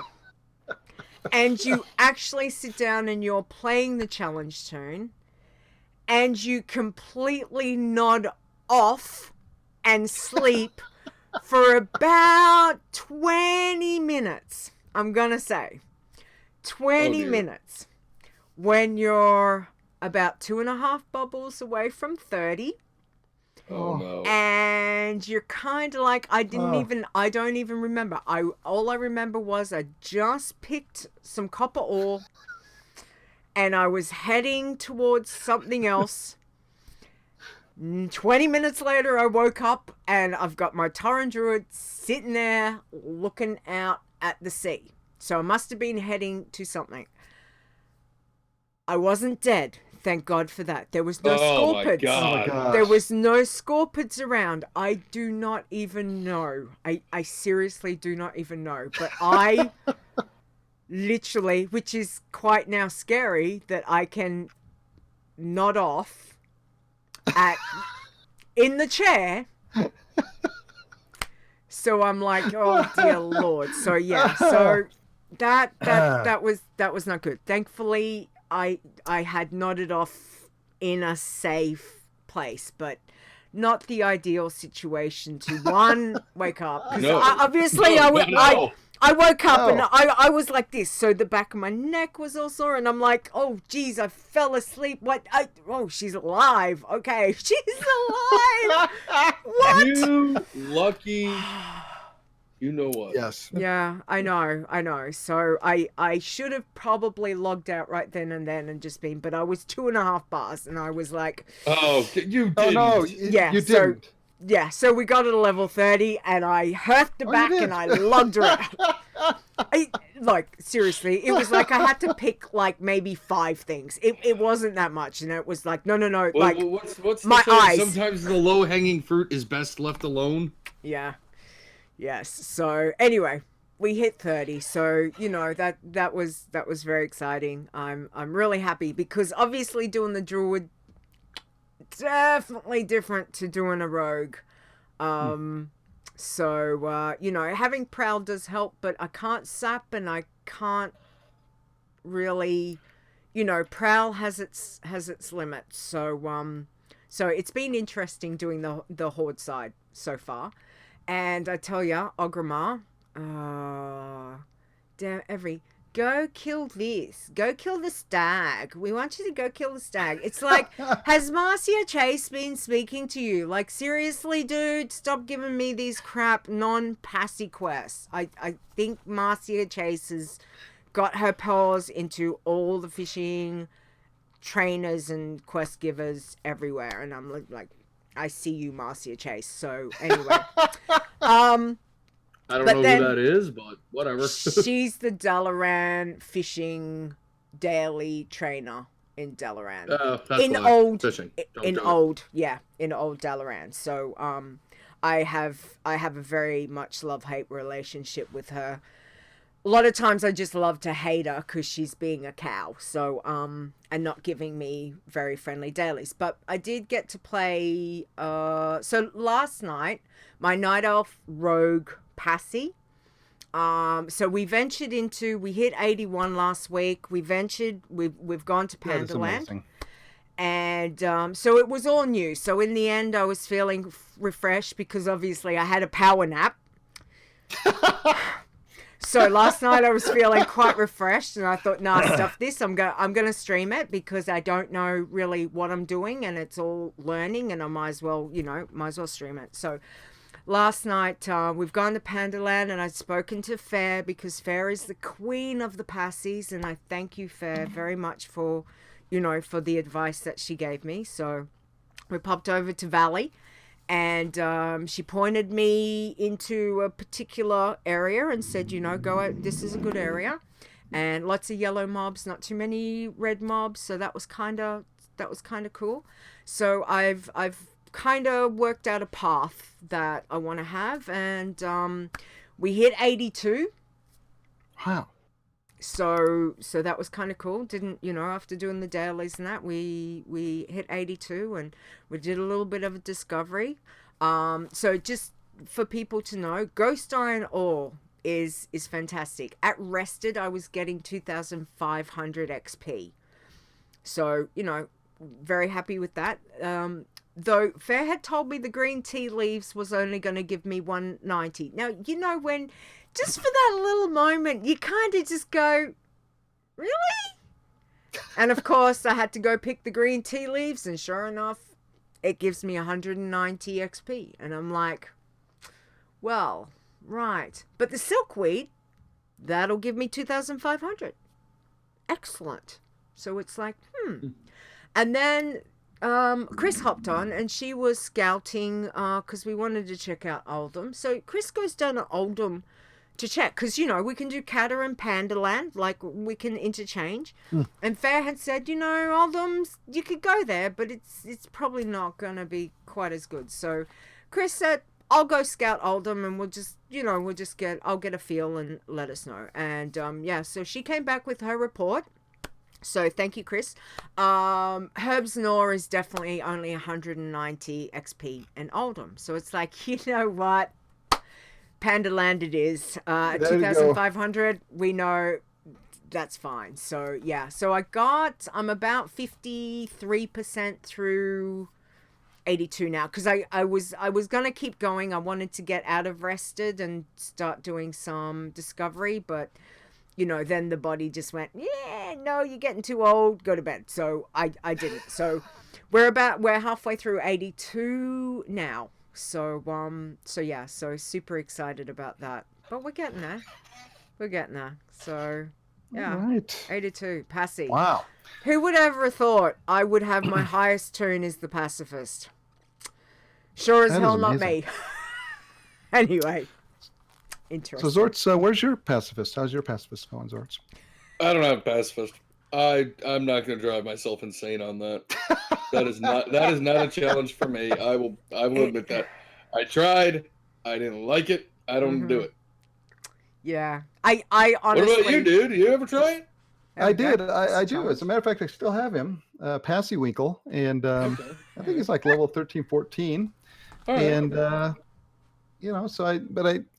and you actually sit down and you're playing the challenge tune, and you completely nod off and sleep for about 20 minutes, I'm gonna say 20 minutes, when you're about 2.5 bubbles away from 30. Oh no. And you're kind of like, I don't even remember. All I remember was I just picked some copper ore and I was heading towards something else. 20 minutes later, I woke up and I've got my Tauren druid sitting there looking out at the sea. So I must have been heading to something. I wasn't dead. Thank God for that. There was no scorpids. Oh my God. There was no scorpids around. I do not even know. I seriously do not even know. But I literally, which is quite now scary, that I can nod off in the chair. So I'm like, oh dear Lord. So yeah, so that was not good. Thankfully, I had nodded off in a safe place, but not the ideal situation to wake up. I woke up and I was like this. So the back of my neck was all sore, and I'm like, oh geez, I fell asleep. She's alive. Okay, she's alive. What? You lucky. You know what? Yes. Yeah, I know. So I should have probably logged out right then and just been, but I was 2.5 bars, and I was like, oh, you didn't. Oh no, yeah, you didn't. Yeah, so we got to level 30, and I hurfed her back, and I logged her out. Seriously, it was like I had to pick, maybe 5 things. It wasn't that much, and it was like, no, what's my the saying? eyes. Sometimes the low-hanging fruit is best left alone. Yeah. Yes. So, anyway, we hit 30, so, that was very exciting. I'm really happy, because obviously doing the druid, definitely different to doing a rogue. So having prowl does help, but I can't sap, and I can't really, prowl has its limits. So it's been interesting doing the horde side so far. And I tell ya, Ogrimmar, go kill this. Go kill the stag. We want you to go kill the stag. It's like, has Marcia Chase been speaking to you? Like, seriously, dude, stop giving me these crap non-passy quests. I think Marcia Chase has got her paws into all the fishing trainers and quest givers everywhere. And I'm like, I see you, Marcia Chase. So, anyway. I don't know who that is, but whatever. She's the Dalaran fishing daily trainer in Dalaran. In old Dalaran. So I have a very much love-hate relationship with her. A lot of times I just love to hate her because she's being a cow. So and not giving me very friendly dailies. But I did get to play so last night my Night Elf Rogue Passy. So we hit 81 last week. We've gone to Pandaland. And so it was all new. So in the end, I was feeling refreshed because obviously I had a power nap. So last night I was feeling quite refreshed, and I thought, nah, stuff this. I'm gonna stream it because I don't know really what I'm doing, and it's all learning, and I might as well stream it. So last night we've gone to Pandaland, and I've spoken to Fair because Fair is the queen of the passies, and I thank you, Fair, very much for the advice that she gave me. So we popped over to Valley, and she pointed me into a particular area and said, go out, this is a good area, and lots of yellow mobs, not too many red mobs. So that was kind of cool. So I've kind of worked out a path that I want to have, and we hit 82. Wow. So that was kind of cool. Didn't, after doing the dailies and that, we hit 82, and we did a little bit of a discovery. So just for people to know, Ghost Iron Ore is fantastic. At Rested, I was getting 2,500 XP. So, very happy with that. Though Fair had told me the green tea leaves was only going to give me 190. Now, when just for that little moment, you kind of just go, really? And of course, I had to go pick the green tea leaves, and sure enough, it gives me 190 XP. And I'm like, well, right. But the silkweed, that'll give me 2,500. Excellent. So it's like, And then Chris hopped on, and she was scouting because we wanted to check out Oldham. So Chris goes down to Oldham to check because, we can do Cata and Pandaland, like we can interchange. And Fair had said, Oldham's, you could go there, but it's probably not going to be quite as good. So Chris said, I'll go scout Oldham, and we'll just, I'll get a feel and let us know. And so she came back with her report. So thank you, Chris. Herb's Gnaw is definitely only 190 XP in Oldham. So it's like, you know what? Pandaland it is. 2,500, we know that's fine. So yeah, so I'm about 53% through 82 now, because I was gonna keep going. I wanted to get out of Rested and start doing some discovery, but then the body just went, yeah, no, you're getting too old, go to bed. So I didn't. So we're halfway through 82 now. So yeah, so super excited about that. But we're getting there. So yeah, right. 82 Passy. Wow. Who would ever have thought I would have my highest turn as the pacifist? Sure as hell not me. Anyway, interesting. So Xortz, where's your pacifist? How's your pacifist going, Xortz? I don't have a pacifist. I'm not going to drive myself insane on that. That is not a challenge for me. I will admit that. I tried. I didn't like it. I don't do it. Yeah. I honestly. What about you, dude? You ever try it? I did. I do. As a matter of fact, I still have him, Passywinkel, and I think he's like level 13, 14. All right, and so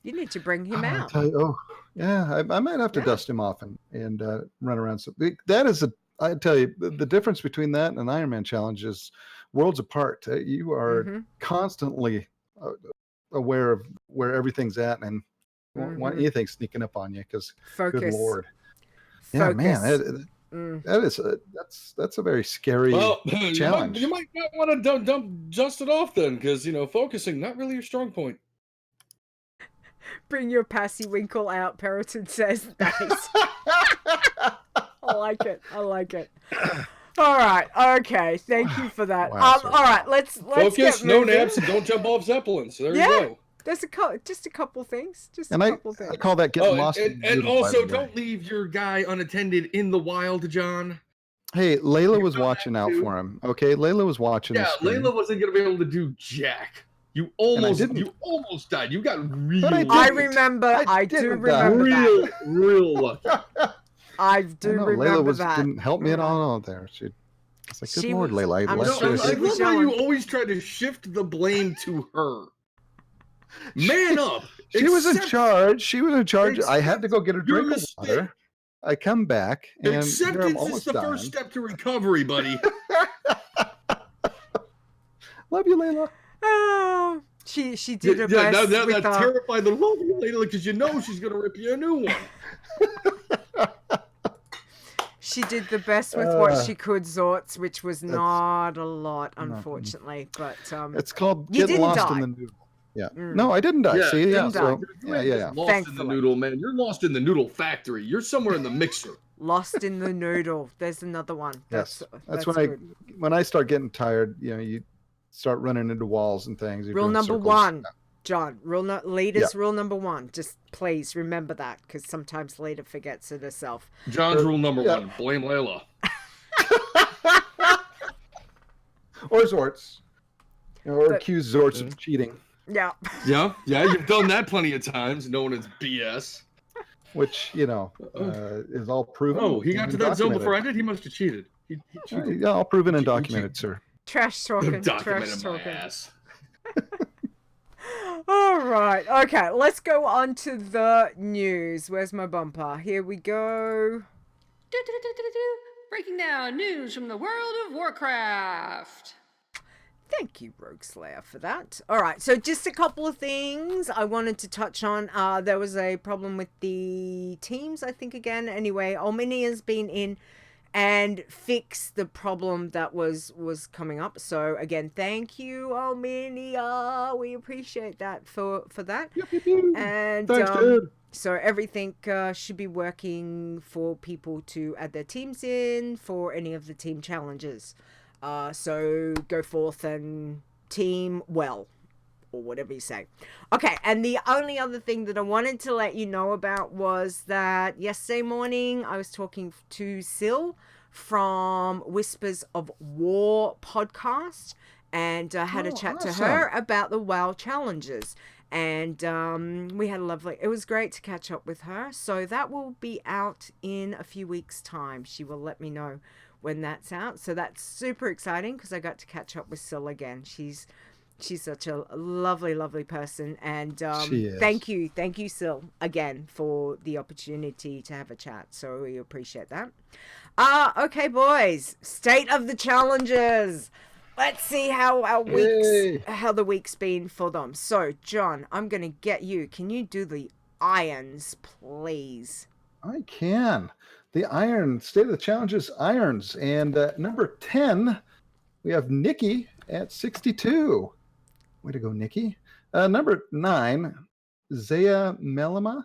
you need to bring him out. I might have to dust him off and run around. So that is I tell you, the difference between that and an Iron Man challenge is worlds apart. You are constantly aware of where everything's at, and don't want anything sneaking up on you, because good Lord. Yeah, man, that's a very scary challenge. You might not want to dust it off then, because focusing not really your strong point. Bring your Passywinkel out, Peloton says. Nice. I like it. All right. Okay. Thank you for that. Wow, all right. Let's focus. Get no moving. naps, and don't jump off zeppelins. There you go. There's just a couple things. I call that getting lost. And also, don't leave your guy unattended in the wild, John. Hey, Layla was watching out for him. Okay, Layla was watching. Yeah, Layla wasn't gonna be able to do jack. You almost died. You got real. I remember. I do remember that. Real lucky. I do remember Layla that. didn't help me at all out there. It's like, good Lord, Layla. I love how you always try to shift the blame to her. Man up. She was in charge. I had to go get her drink of water. I come back, and acceptance is the first step to recovery, buddy. Love you, Layla. Oh, she did her Yeah, best. now with, that terrified the love you later because you know she's gonna rip you a new one. she did the best with what she could, Xortz, which was not a lot, unfortunately. But it's called you getting didn't lost die. in the noodle. Yeah. No, I didn't die. Yeah, See, didn't die. So, You ain't just lost in the Thankfully. noodle, man. You're lost in the noodle factory. You're somewhere in the mixer. Lost in the noodle. There's another one. That's That's when good. when I start getting tired. You start running into walls and things. You're Rule doing number circles. one, John. Leeta's rule number one. Just please remember that, because sometimes Leeta forgets it herself. John's rule number one: blame Layla. Or Xortz. Or accuse Xortz of cheating. Yeah. Yeah, you've done that plenty of times, knowing it's BS. Which, is all proven. Oh, he got and to that zone before I documented. did? He must have cheated. He cheated. Yeah, all proven and documented, sir. Trash talking. Trash Documented my talking. ass. All right. Okay, let's go on to the news. Where's my bumper? Here we go. Breaking down news from the world of Warcraft. Thank you, Rogue Slayer, for that. All right, so just a couple of things I wanted to touch on. There was a problem with the teams, I think, again. Anyway, Ulminia's been in and fixed the problem that was coming up. So, again, thank you, Ulminia. We appreciate that for that. And Thanks, dude. so everything should be working for people to add their teams in for any of the team challenges. So go forth and team well, or whatever you say. Okay, and the only other thing that I wanted to let you know about was that yesterday morning I was talking to Sil from Whispers of War podcast, and I had a chat to her about the WoW challenges. And we had it was great to catch up with her. So that will be out in a few weeks' time. She will let me know when that's out. So that's super exciting because I got to catch up with Sil again. She's such a lovely person, and thank you Sil, again, for the opportunity to have a chat. So we appreciate that. Okay, boys, state of the challenges. Let's see how the week's been for them. So John, I'm gonna get you. Can you do the irons, please? I can. The iron state of the challenges, irons, and number 10, we have Nikki at 62. Way to go, Nikki. Number 9, Zaya Melima.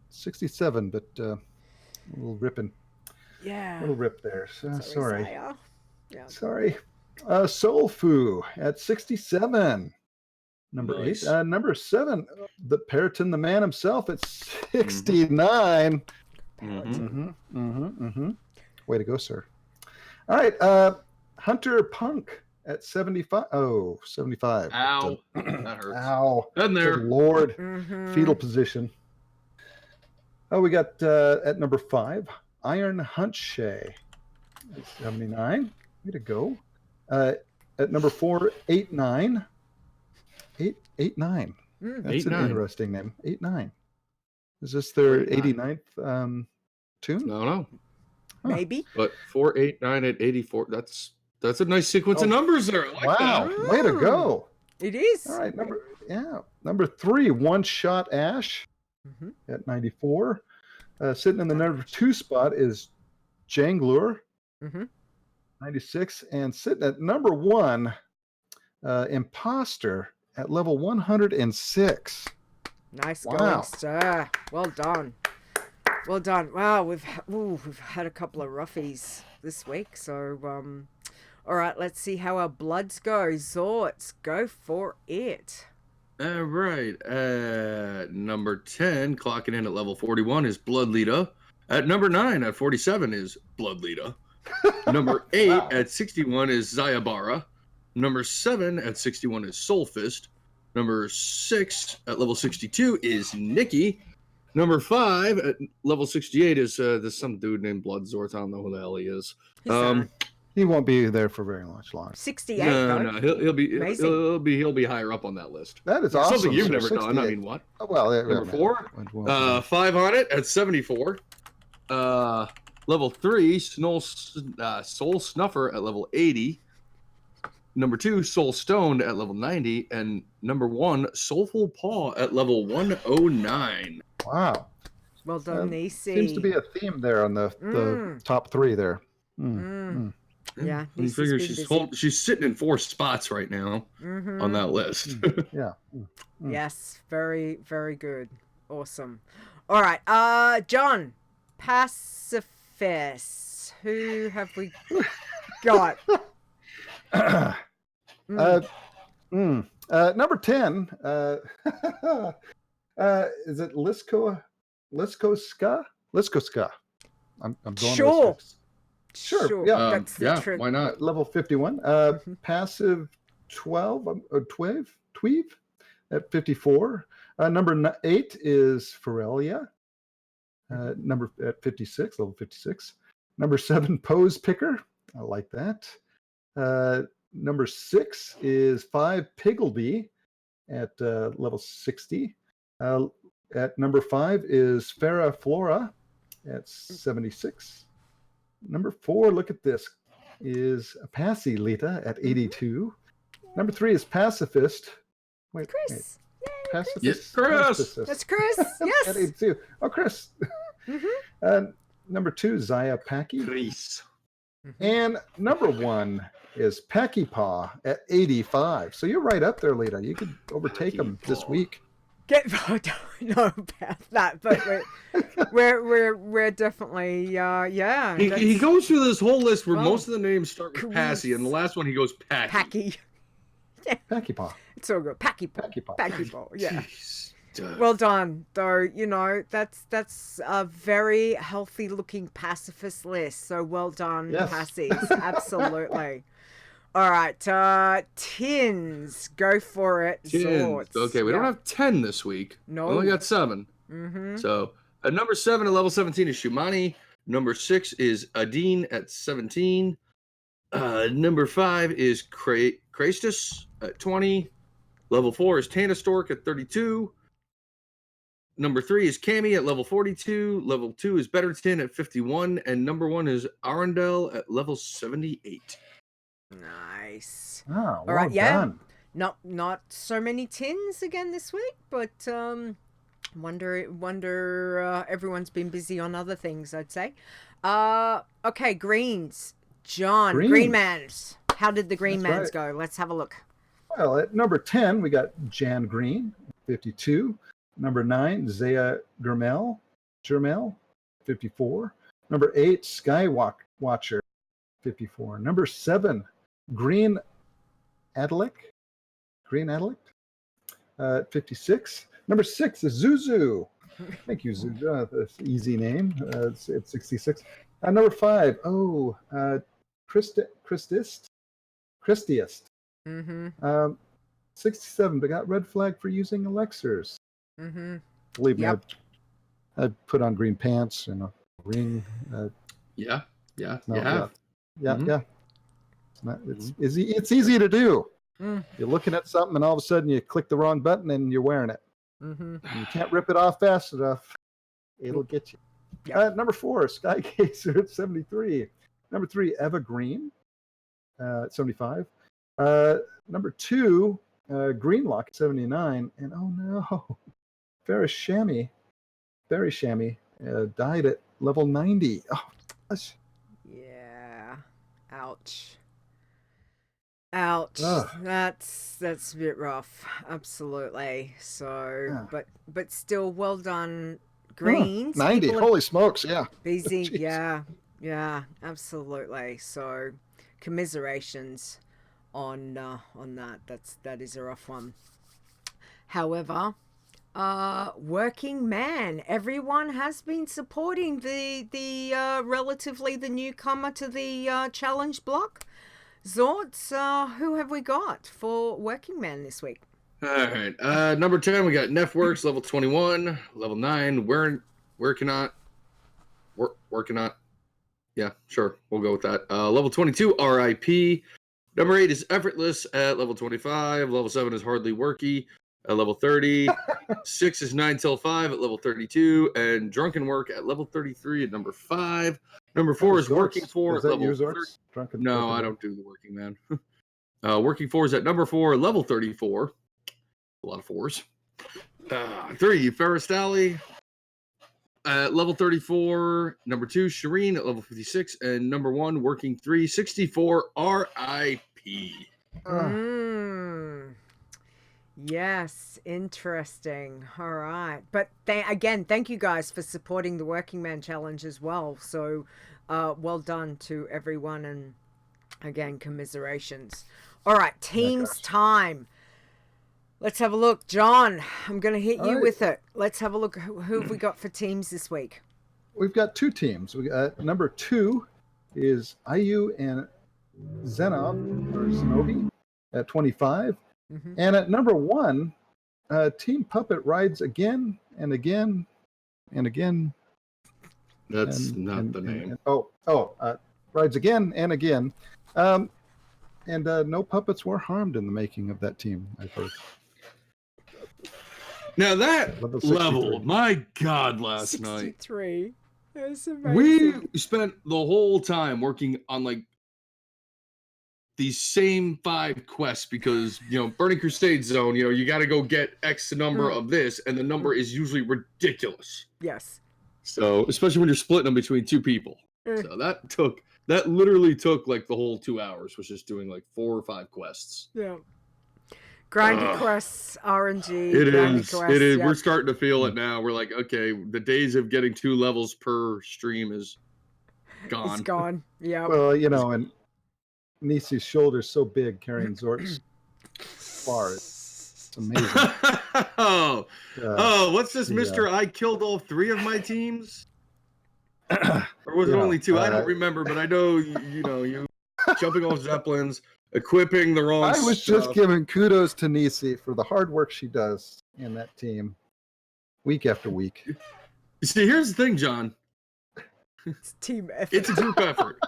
67, but a little ripping. Yeah. A little rip there. So, sorry. Zaya. Yeah. Sorry. Soul Fu at 67. Number Nice. 8. Number 7, the Periton, the man himself, at 69. Way to go, sir. All right. Hunter Punk at 75. Oh, 75. Ow. That hurts. Ow. In there. Good Lord. Mm-hmm. Fetal position. Oh, we got at number 5, Iron Hunt Shay at 79. Way to go. At number 4, 89. 89. That's an interesting name. 89. Is this their 89th tune? No. Maybe. But 4, 8, 9 at 84. That's a nice sequence of numbers there. I like Wow. that. Way to go. It is. All right. Number 3, One Shot Ash at 94. Sitting in the number 2 spot is Janglur, 96. And sitting at number 1, Imposter at level 106. Nice going, sir. Well done. Well done. Wow, we've had a couple of roughies this week. So, all right, let's see how our bloods go. Xortz, go for it. All right. Number 10, clocking in at level 41, is Blood Leeta. At number 9, at 47, is Blood Leeta. Number 8, at 61, is Zayabara. Number 7, at 61, is Soul Fist. Number 6, at level 62, is Nikki. Number 5, at level 68, is there's some dude named Blood Xortz. I don't know who the hell he is. He won't be there for very much longer. 68. No, he'll be Amazing. he'll be higher up on that list. That is awesome. Something you've sir. never done. 68. I mean, what? Oh, well, Number 4, 5 on it at 74. Level 3, Soul Snuffer at level 80. Number 2, Soul Stoned at level 90. And number 1, Soulful Paw at level 109. Wow. Well done, Nisi. Seems to be a theme there on the top 3 there. Yeah, You figure she's sitting in 4 spots right now on that list. Yeah. Yes, very, very good. Awesome. All right, John, Pacifist. Who have we got? Number 10. Is it Lisko Ska? Lisko Ska. I'm going Sure. Sure. Yeah. That's the trick. Why not? Level 51. Passive 12 or Tweave at 54. Number 8 is Ferelia. Number at 56, level 56. Number 7, Pose Picker. I like that. Number 6 is 5, Piggledy at level 60. At number 5 is Farah Flora at 76. Number 4, look at this, is Passy Leeta at 82. Number 3 is Pacifist. Wait, Chris. Yay, Pacifist. Yes, Chris. Pacifist. That's Chris. Yes. At 82. Oh, Chris. Number 2, Zaya Packy. Chris. And number 1 is Packy Paw at 85. So you're right up there, Leeta. You could overtake him this week. I don't know about that, but we're definitely yeah. He goes through this whole list where most of the names start with Passy, and the last one he goes Packy. Packy. Yeah. Packy Paw. It's all good. Packy Paw. Packy Paw. Packy Paw. Yeah. Jeez. Well done, though. You know that's a very healthy looking pacifist list. So well done, Yes. Passies. Absolutely. All right, Tins, go for it. Xortz. Okay, we don't have 10 this week. No. We only got 7. So at number 7 at level 17 is Shumani. Number 6 is Adine at 17. Number 5 is Kraistus at 20. Level 4 is Tanastork at 32. Number 3 is Cammy at level 42. Level 2 is Betterton at 51. And number 1 is Arundel at level 78. Nice. Oh, well All right, done. Not so many tins again this week, but wonder everyone's been busy on other things, I'd say. Okay, greens. John, Green Mans. How did the Green Mans go? Let's have a look. Well, at number 10, we got Jan Green, 52. Number 9, Zaya Germel, 54. Number 8, Skywatcher, 54. Number 7, Green Adelic, 56. Number 6 is Zuzu. Thank you, Zuzu. That's an easy name. It's 66. Number 5, Christiest. 67, but got red flag for using elixirs. Believe me, I put on green pants and a ring. Yeah. Yeah. It's easy to do. You're looking at something and all of a sudden you click the wrong button and you're wearing it. And you can't rip it off fast enough. It'll get you. Number 4, Sky Gazer at 73. Number 3, Eva Green at 75. Number 2, Greenlock at 79. And oh no, Very Shammy died at level 90. Oh, gosh. Yeah. Ouch. That's a bit rough. Absolutely. So, but still, well done, Greens. 90. Holy smokes! Yeah. Busy. Yeah. Absolutely. So, commiserations on that. That is a rough one. However, working man, everyone has been supporting the relatively the newcomer to the challenge block. Xortz, who have we got for working man this week? All right. Number 10, we got Nefworks, level 21. Level 9, Working on. Yeah, sure. We'll go with that. Level 22, RIP. Number 8 is Effortless at level 25. Level 7 is Hardly Worky at level 30. 6 is 9 till 5 at level 32. And Drunken Work at level 33 at number 5. Number 4 is Working For at level 30. No, I don't do the working man. Working fours at number 4, level 34. A lot of fours. 3, Ferristali at level 34. Number 2, Shireen at level 56. And number 1, working 3, 64, RIP. Yes, interesting. All right. But again, thank you guys for supporting the Working Man Challenge as well. So well done to everyone. And again, commiserations. All right, teams time. Let's have a look. John, I'm going to hit you with it. Let's have a look. Who have we got for teams this week? We've got 2 teams. We got number 2 is IU and Zenobi at 25. And at number 1, Team Puppet rides again and again and again. That's not the name. Rides again and again. And no puppets were harmed in the making of that team, I've heard. Now that level, my God, last 63. night. That's amazing. We spent the whole time working on like these same 5 quests because, Burning Crusade Zone, you got to go get X number of this, and the number is usually ridiculous. Yes. So, especially when you're splitting them between 2 people. So that literally took like the whole 2 hours, was just doing like 4 or 5 quests. Yeah. Grindy quests, RNG. It is. Quests, it is. yeah. We're starting to feel it now. We're like, okay, the days of getting 2 levels per stream is gone. It's gone. Yeah. Well, and Nisi's shoulder's so big carrying Xortz far. It's amazing. What's this, Mr. I killed all 3 of my teams? Or was it only 2? I don't remember, but I know, you jumping off Zeppelins, equipping the wrong I was stuff. just giving kudos to Nisi for the hard work she does in that team week after week. You see, here's the thing, John. It's team effort. It's a group effort.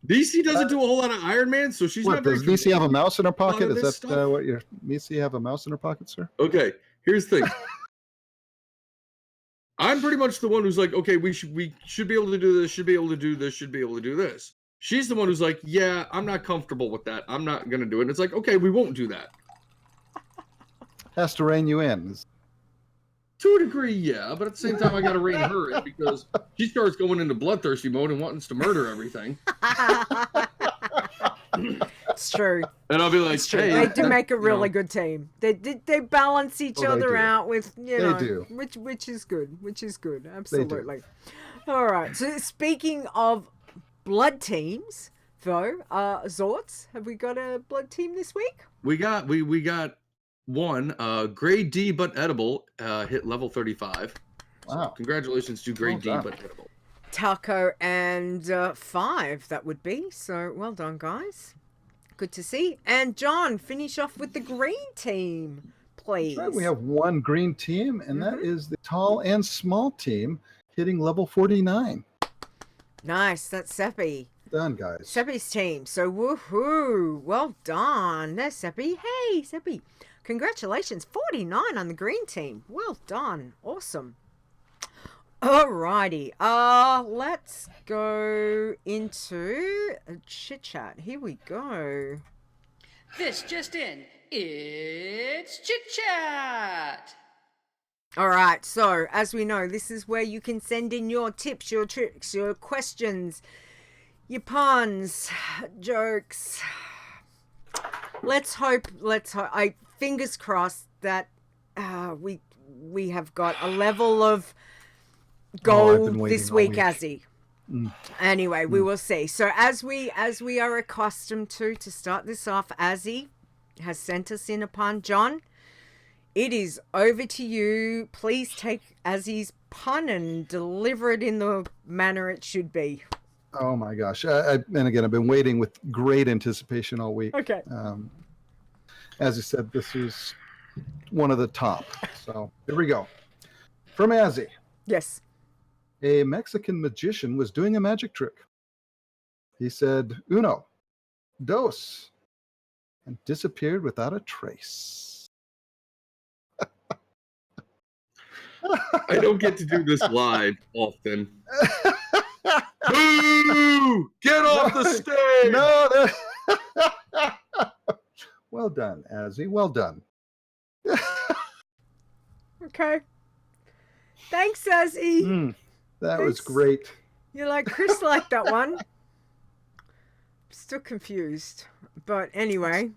DC doesn't do a whole lot of Iron Man, so she's not very... Does Nisi have a mouse in her pocket? Is that stuff. what your Nisi have a mouse in her pocket, sir? Okay, here's the thing. I'm pretty much the one who's like, okay, we should be able to do this, should be able to do this, should be able to do this. She's the one who's like, yeah, I'm not comfortable with that. I'm not going to do it. And it's like, okay, we won't do that. Has to rein you in. To a degree, yeah. But at the same time, I got to rein her in because she starts going into bloodthirsty mode and wanting to murder everything. It's true. And I'll be like, hey. They do make a really good team. They balance each other out with, which is good. Which is good. Absolutely. All right. So speaking of blood teams, though, Xortz, have we got a blood team this week? We got one, grade D but edible, hit level 35. Wow. So congratulations to grade D but edible. Taco and 5, that would be. So well done, guys. Good to see. And John, finish off with the green team, please. That's right. We have one green team, and that is the tall and small team hitting level 49. Nice. That's Seppi. Done, guys. Seppi's team. So woohoo. Well done. There's Seppi. Hey, Seppi. Congratulations. 49 on the green team. Well done. Awesome. Alrighty. Let's go into a chit chat. Here we go. This just in. It's Chit Chat. All right, so as we know, this is where you can send in your tips, your tricks, your questions, your puns, jokes. Let's hope. I fingers crossed that we have got a level of gold this week, Azzy. Anyway, we will see. So as we are accustomed to start this off, Azzy has sent us in a pun. John, it is over to you. Please take Azzy's pun and deliver it in the manner it should be. Oh my gosh. And again, I've been waiting with great anticipation all week. Okay. As you said, this is one of the top. So here we go. From Azzy. Yes. A Mexican magician was doing a magic trick. He said, uno, dos, and disappeared without a trace. I don't get to do this live often. Boo! Get off the stage! No, Well done, Azzy. Well done. Okay. Thanks, Azzy. That was Thanks. great. You're like, Chris liked that one. Still confused. But anyway,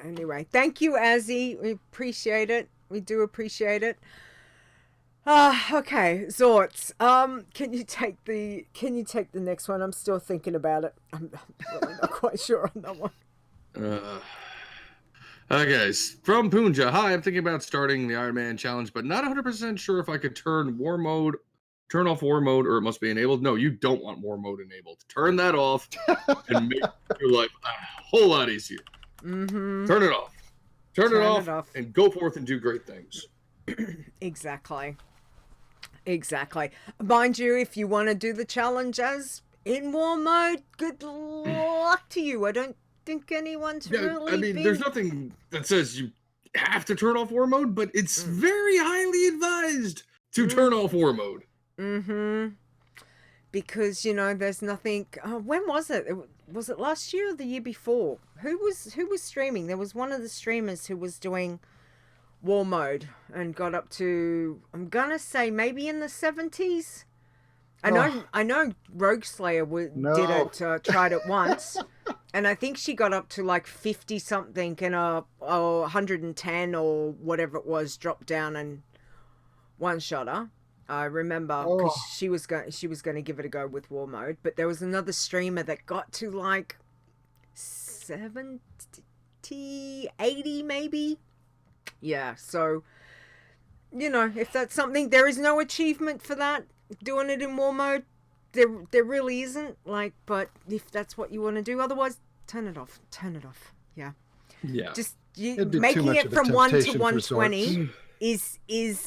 anyway, thank you, Azzy. We appreciate it. We do appreciate it. Okay, Xortz. Can you take the next one? I'm still thinking about it. I'm really not quite sure on that one. Okay, from Punja. Hi, I'm thinking about starting the Iron Man challenge, but not 100% sure if I could turn off war mode, or it must be enabled. No, you don't want war mode enabled. Turn that off and make your life a whole lot easier. Mm-hmm. Turn it off. Turn it off and go forth and do great things. Exactly. Mind you, if you want to do the challenge as in war mode, good luck to you. I don't think anyone's really there's nothing that says you have to turn off war mode, but it's very highly advised to turn off war mode. Because there's nothing. When was it? Was it last year or the year before? Who was streaming? There was one of the streamers who was doing war mode and got up to, I'm gonna say, maybe in the 70s. I know Rogue Slayer did it, tried it once, and I think she got up to like 50 something and 110 or whatever it was, dropped down and one shot her. I remember because she was going to give it a go with war mode, but there was another streamer that got to like 70, 80 maybe. Yeah, so if that's something, there is no achievement for that. Doing it in war mode, there really isn't. But if that's what you want to do, otherwise turn it off. Yeah. Just making it from 1 to 120 is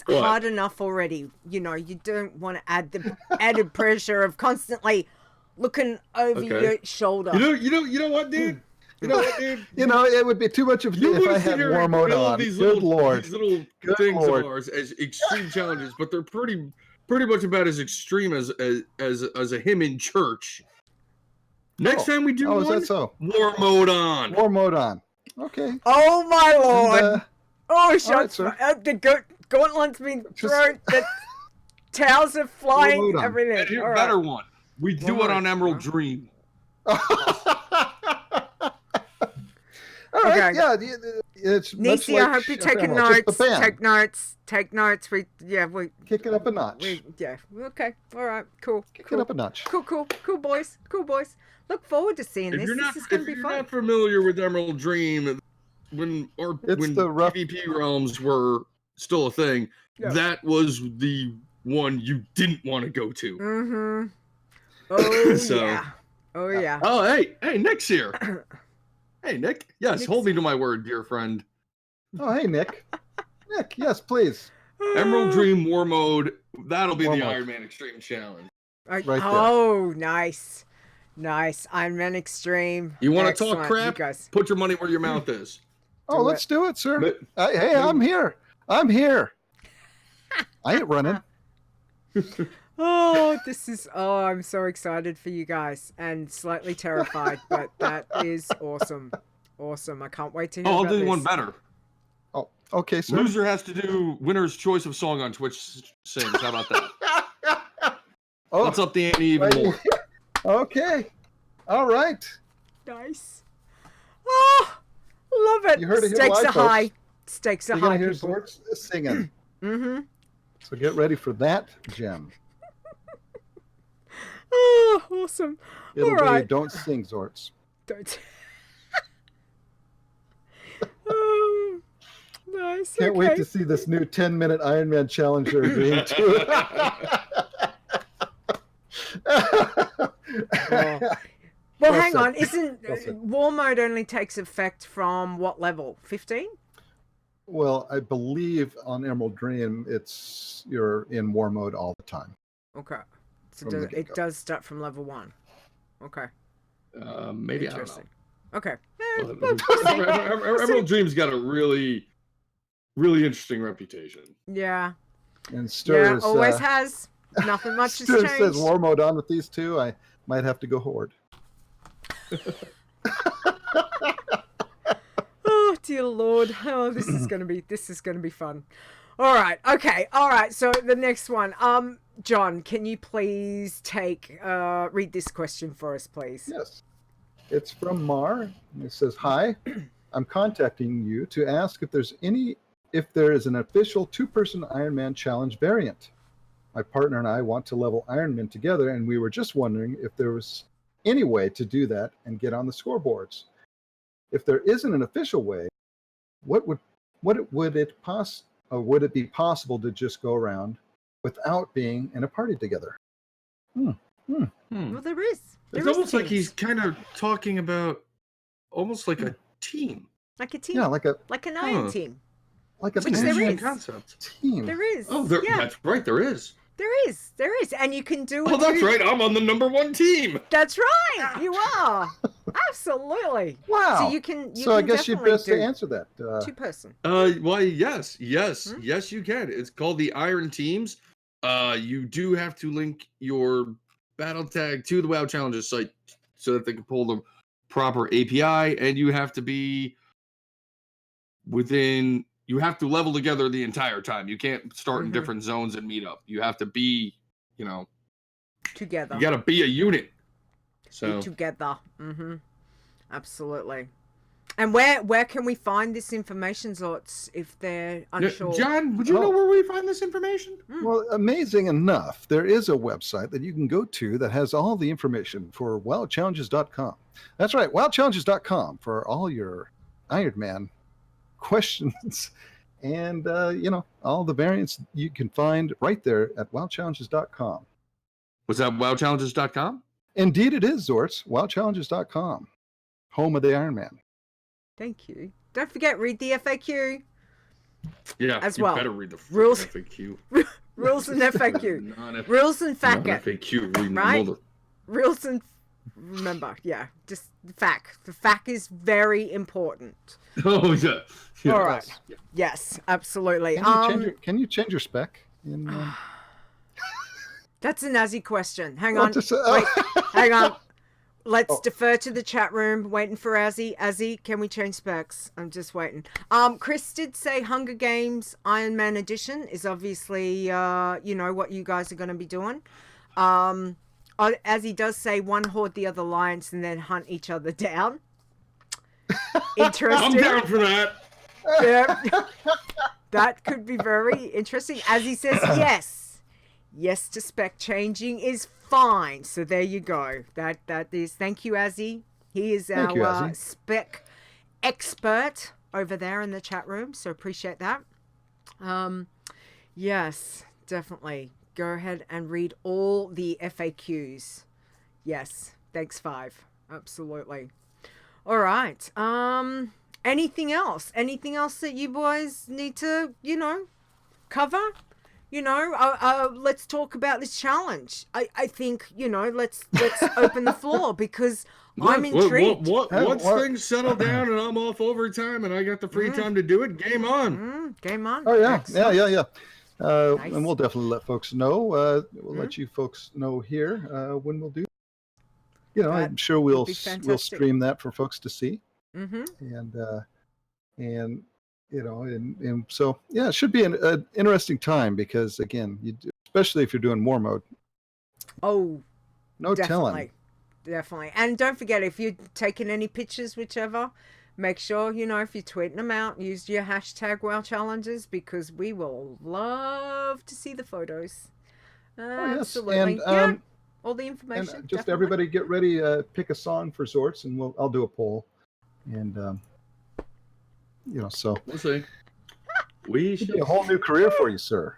hard enough already. You don't want to add the added pressure of constantly looking over your shoulder. You know what, dude? It would be too much of if I had war mode on. Good lord. These little things of ours as extreme challenges, but they're pretty much about as extreme as a hymn in church. Next time we do one, is that so? War mode on. War mode on. Okay. Oh my lord! Shots! Right, the gauntlet's been thrown. The towels are flying. Everything. And here's a better one. We do it on Emerald Dream. All right, okay. Yeah, it's Nisi, much like I hope you're taking notes. Take notes. We kick it up a notch. Okay. All right. Cool. Kick it up a notch. Cool, boys. Look forward to seeing this. This is going to be fun. If you're not familiar with Emerald Dream, when PvP realms were still a thing, that was the one you didn't want to go to. Mm-hmm. Oh yeah. Oh yeah. Oh hey, Nick's here. Hey, Nick. Yes, hold me to my word, dear friend. Oh, hey, Nick. Nick, yes, please. Emerald Dream War Mode. That'll be the Iron Man Extreme Challenge. Right there. Oh, nice. Iron Man Extreme. You want to talk crap? Put your money where your mouth is. Let's do it, sir. Hey, I'm here. I ain't running. I'm so excited for you guys and slightly terrified, but that is awesome. I can't wait to hear I'll about do this. one better. Oh, okay, sir. Loser has to do winner's choice of song on Twitch sings. How about that? Let's up the ante even more. Okay. All right. Nice. Oh, love it. You heard it here Stakes live, are high. folks. Stakes are You're high. You're going to hear Xortz singing. Mm-hmm. So get ready for that gem. Oh, awesome. It'll All right. be Don't Sing, Xortz. Don't. Nice. Can't wait to see this new 10-minute Iron Man challenge you're agreeing to. Well, hang on. Isn't war mode only takes effect from what level? 15? Well, I believe on Emerald Dream, you're in war mode all the time. Okay. So it does start from level 1. Okay. Maybe, I don't know. Okay. Emerald Dream's got a really, really interesting reputation. Yeah. And Stir always has. Nothing much has changed. Says war mode on with these two. I might have to go horde. Dear Lord. Oh, this is gonna be fun. All right. Okay. All right. So the next one. John, can you please read this question for us, please? Yes. It's from Mar. It says, "Hi, I'm contacting you to ask if there is an official 2-person Ironman challenge variant. My partner and I want to level Ironman together, and we were just wondering if there was any way to do that and get on the scoreboards. If there isn't an official way, would it be possible to just go around without being in a party together?" Well, there is. It's There is almost like teams. he's kind of talking about almost like a team. like a team. Yeah, like an iron Huh. team. an Which there Ironman is. concept. team. There is. Oh, yeah, that's right. There is. there is. There is, and you can do it. Oh, that's too. right. I'm on the number 1 team. That's right. You are. Absolutely. Wow. So you can. So I guess you're definitely best do to answer that. 2-person. Well, yes, Hmm? yes, you can. It's called the Iron Teams. You do have to link your battle tag to the WoW Challenges site so that they can pull the proper API, and you have to be within. You have to level together the entire time. You can't start in Mhm. different zones and meet up. You have to be, Together. you got to be a unit. Be So together. Absolutely. And where can we find this information, Xortz, if they're unsure? John, would you know where we find this information? Well, amazing enough, there is a website that you can go to that has all the information for wowchallenges.com. That's right, wowchallenges.com for all your Ironman questions and all the variants you can find right there at wowchallenges.com. Was that wowchallenges.com? Indeed it is, Xortz, wowchallenges.com, home of the Ironman. Thank you. Don't forget, read the FAQ. Yeah, As you well. better read the Rules- FAQ. Rules and FAQ. Non-F- Rules and FAQ. FAQ. Reading Right? the mother. Rules and remember, yeah, just the FAQ. The FAQ is very important. Oh yeah. Yeah. All right. Yes, absolutely. Can you change your spec in That's a Nazi question. Hang What on. to say? Wait, hang on. Let's Oh. defer to the chat room. Waiting for Azzy. Azzy, can we change specs? I'm just waiting. Chris did say Hunger Games Iron Man Edition is obviously, what you guys are going to be doing. As he does say, one hoard the other lions and then hunt each other down. Interesting. I'm down for that. Yeah. That could be very interesting. As he says, yes to spec changing is fine. So there you go. That is. Thank you, Azzy. He is Thank you, our Azzy. spec expert over there in the chat room. So appreciate that. Yes, definitely. Go ahead and read all the FAQs. Yes, thanks, Five. Absolutely. All right. Anything else? Anything else that you boys need to, cover? Let's talk about this challenge. I think, let's open the floor because I'm intrigued. Once things settle down and I'm off overtime and I got the free time to do it, game on. Game on. Oh yeah, Excellent. yeah. Nice. And we'll definitely let folks know. We'll let you folks know here when we'll do. I'm sure we'll be we'll fantastic. stream that for folks to see, Mm-hmm. and so yeah, it should be an interesting time because again, especially if you're doing war mode, Oh, no definitely. telling. Definitely. And don't forget, if you're taking any pictures, whichever, make sure, if you're tweeting them out, use your hashtag WoW Challenges because we will love to see the photos. yes, Absolutely. and, all the And information. just definitely. everybody get ready. Pick a song for Xortz, and I'll do a poll, and so We'll see. We it'll should. be a whole new career for you, sir.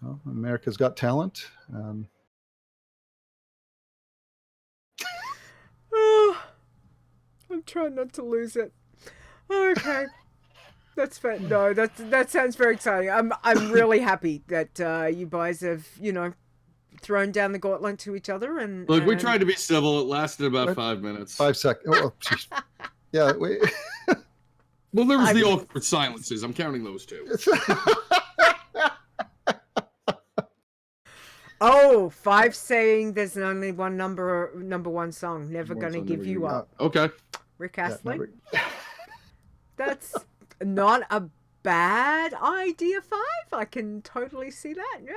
Well, America's Got Talent. I'm trying not to lose it. Okay. That's fair. No, that sounds very exciting. I'm really happy that you guys have, thrown down the gauntlet to each other and Look, we and- tried to be civil. It lasted about What? 5 minutes. 5 seconds. Oh, geez. Yeah. Well, there was I the mean- awkward silences. I'm counting those two. Oh, 5 saying there's only one number one song. Never One gonna song, give never you give up. Okay. Rick Yeah, Astley. never- that's not a bad idea, 5. I can totally see that. Yeah,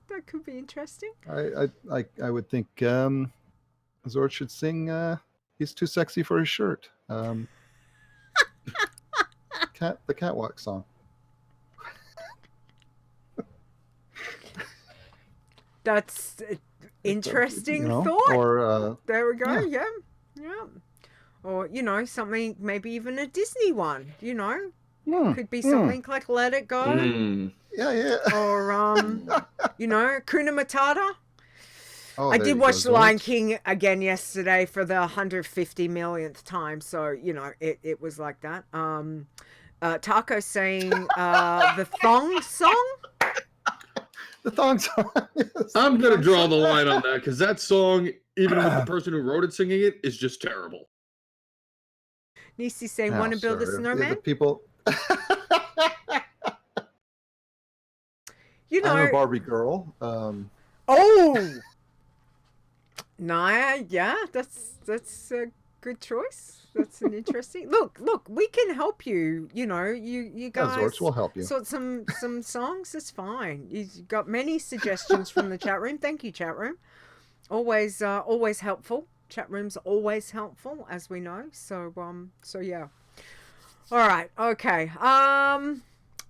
that could be interesting. I would think Xortz should sing "He's Too Sexy for His Shirt." The catwalk song. That's an interesting thought. Or there we go. Yeah. Or something, maybe even a Disney one. Could be something like "Let It Go." Yeah. Or Kuna Matata. Oh, I there did you watch go, The Lion Xortz. King again yesterday for the 150 millionth time, so it was like that. Taco saying the thong song. The thong song. Yes. I'm gonna draw the line on that because that song, even with the person who wrote it singing it, is just terrible. Nisi saying, "Want to build a Sorry. snowman?" The people. You know, I'm a Barbie girl. oh, Naya, yeah, that's a good choice. That's an interesting look. We can help you. You guys. Xortz will help you. Sort some songs. It's fine. You've got many suggestions from the chat room. Thank you, chat room. Always helpful. Chat room's always helpful, as we know. So yeah. All right. Okay.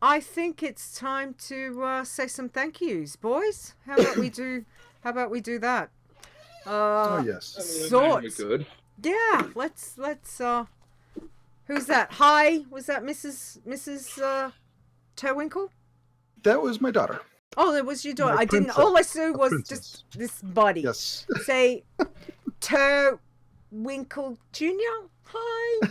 I think it's time to say some thank yous, boys. How about we do that? Oh yes. Xortz. Good. Yeah, let's who's that? Hi, was that Mrs. Turwinkle? That was my daughter. Oh, that was your daughter. My I didn't. princess. All I saw was princess. just this body. Yes. Say, Turwinkle Junior. Hi.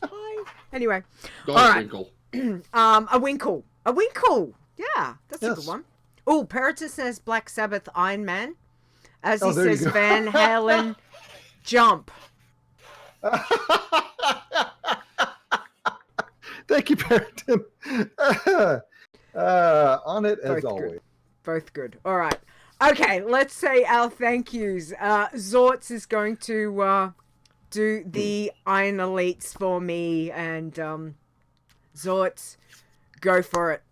Hi. Anyway, all right. A winkle. Yeah, that's a good one. Oh, Peritus says Black Sabbath Iron Man. As he says Van Halen Jump. Thank you, Parrington. On it as always. Both good. All right. Okay, let's say our thank yous. Xortz is going to do the Iron Elites for me, and Xortz, go for it.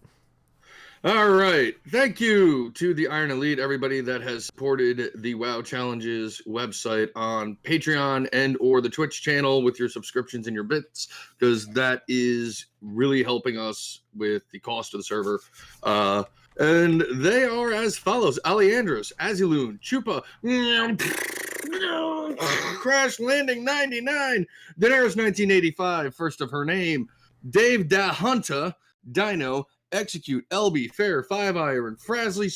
All right. Thank you to the Iron Elite, everybody that has supported the WoW Challenges website on Patreon and or the Twitch channel with your subscriptions and your bits, because that is really helping us with the cost of the server. And they are as follows: Aleandros, Aziloon, Chupa, Crash Landing 99, Daenerys 1985, first of her name, Dave Da Hunter, Dino, Execute, LB, Fair, 5 Iron, Frasley,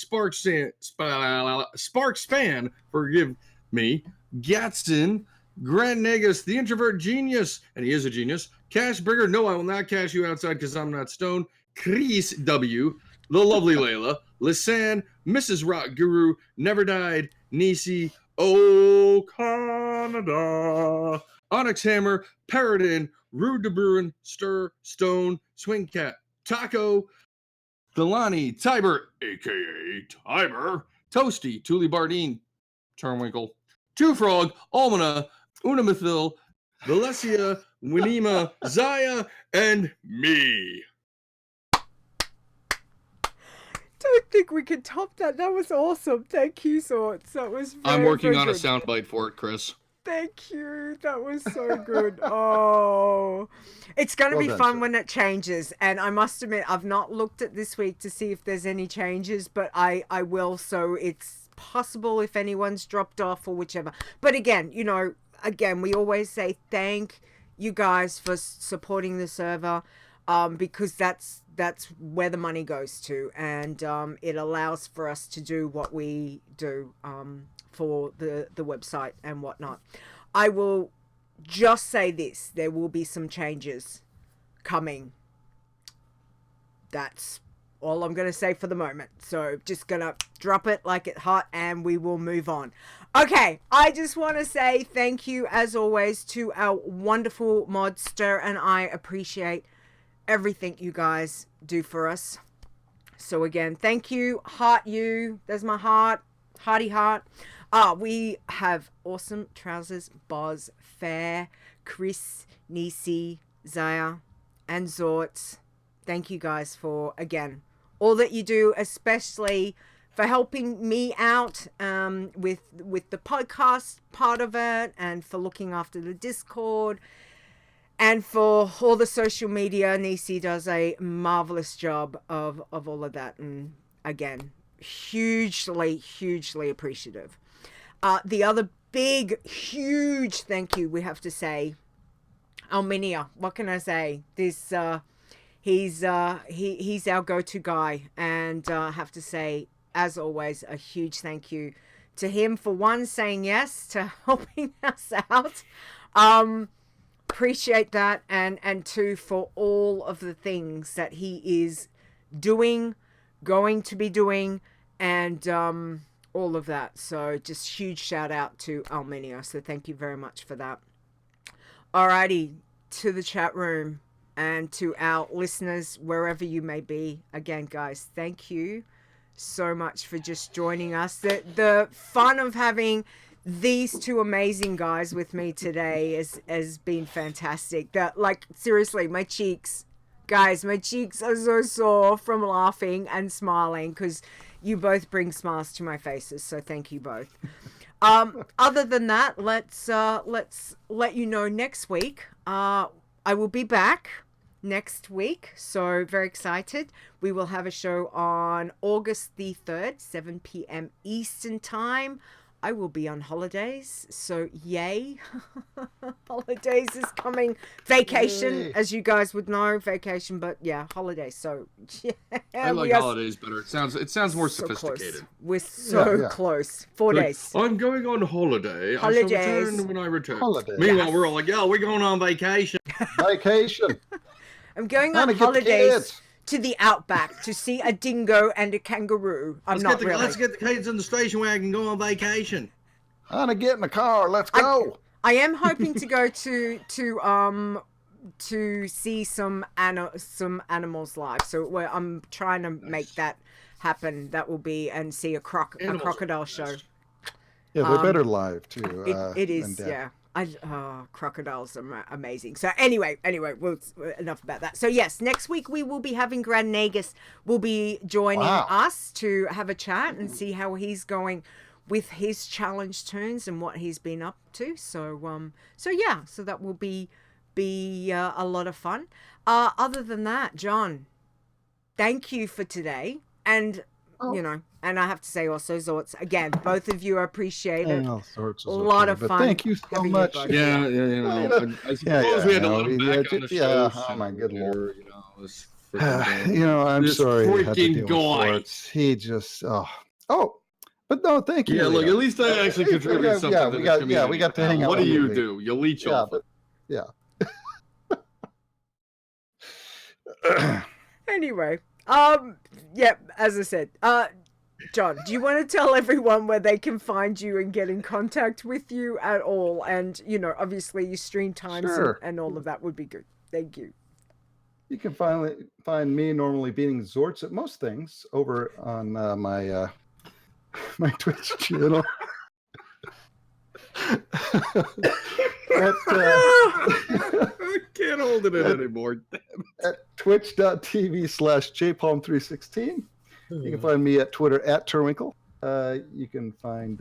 Sparkspan, forgive me, Gatson, Grand Negus, the Introvert Genius, and he is a genius, Cashburger, no, I will not cash you outside because I'm not stoned, Chris W., the lovely Layla, Lisanne, Mrs. Rock Guru, Never Died, Nisi, Oh Canada, Onyx Hammer, Paradin, Rude de Bruin, Stir, Stone, Swing Cat, Taco, Delani, Tiber, a.k.a. Tiber, Toasty, Tuli Bardine, Turwinkle, Two Frog, Almana, Unamithil, Valencia, Winima, Zaya, and me. Don't think we can top that. That was awesome. Thank you, Xortz. That was very, I'm working very on a good. soundbite for it, Chris. Thank you. That was so good. Oh, it's going to be fun when it changes. And I must admit, I've not looked at this week to see if there's any changes, but I will. So it's possible if anyone's dropped off or whichever. But again, we always say thank you guys for supporting the server, because that's where the money goes to, and it allows for us to do what we do for the website and whatnot. I will just say this: there will be some changes coming. That's all I'm going to say for the moment. So just going to drop it like it's hot and we will move on. Okay, I just want to say thank you as always to our wonderful modster, and I appreciate everything you guys do for us. So again, thank you. Heart you. There's my heart. Hearty heart. We have awesome trousers. Boz, Fair, Chris, Nisi, Zaya, and Xortz. Thank you guys for, again, all that you do, especially for helping me out with the podcast part of it, and for looking after the Discord, and for all the social media. Nisi does a marvelous job of all of that. And again, hugely appreciative. The other big, huge thank you we have to say, Ulminia. What can I say? This he's our go-to guy, and I have to say, as always, a huge thank you to him for, one, saying yes to helping us out. Appreciate that, and two, for all of the things that he is doing, going to be doing, and all of that. So just huge shout out to Ulminia. So thank you very much for that. Alrighty, to the chat room and to our listeners wherever you may be. Again, guys, thank you so much for just joining us. The fun of having these two amazing guys with me today has been fantastic. That, like, seriously, my cheeks are so sore from laughing and smiling, because you both bring smiles to my faces. So thank you both. Other than that, let's let you know next week. I will be back next week, so very excited. We will have a show on August the 3rd, 7 p.m. Eastern time. I will be on holidays, so yay. Holidays is coming. Vacation, Yay. as you guys would know, vacation, but yeah, holidays. So yeah, I like holidays better. It sounds more so sophisticated. close. We're so close. 4 Like, days. I'm going on holiday. I shall Holidays. return when I return. Holiday. Meanwhile, Yes. we're all like, "Yeah, we're going on vacation." Vacation. I'm going Time on to get the holidays kids. to the outback to see a dingo and a kangaroo. Let's get the kids in the station wagon and go on vacation. Honey, get in the car. Let's go. I am hoping to go to see some animals live. So I'm trying to make that happen. That will be, and see a crocodile show. Yeah, they're better live too. It is, than yeah. Crocodiles are amazing. So anyway, enough about that. So yes, next week we will be having Grand Nagus will be joining us to have a chat and see how he's going with his challenge tunes and what he's been up to. So that will be a lot of fun. Other than that, John, thank you for today, and and I have to say also, Xortz, again, both of you, I appreciate it. all sorts A lot of fun. Thank you so having you much. both. Yeah. I suppose we had to let him back on the show. Oh my good lord. You know, it was freaking I'm This sorry. I had to freaking deal with guy. Xortz. He just but no, thank you. Yeah, look, Leeta. at least I actually contributed something to the community. we got to hang out. What do with you Leeta. do? You leech Yeah, off. but yeah. Anyway, as I said, John, do you want to tell everyone where they can find you and get in contact with you at all? And, obviously your stream times Sure. and all of that would be good. Thank you. You can find me normally beating Xortz at most things over on my my Twitch channel. I can't hold it in anymore. At twitch.tv/jpalm316. You can find me at Twitter at Turwinkle. You can find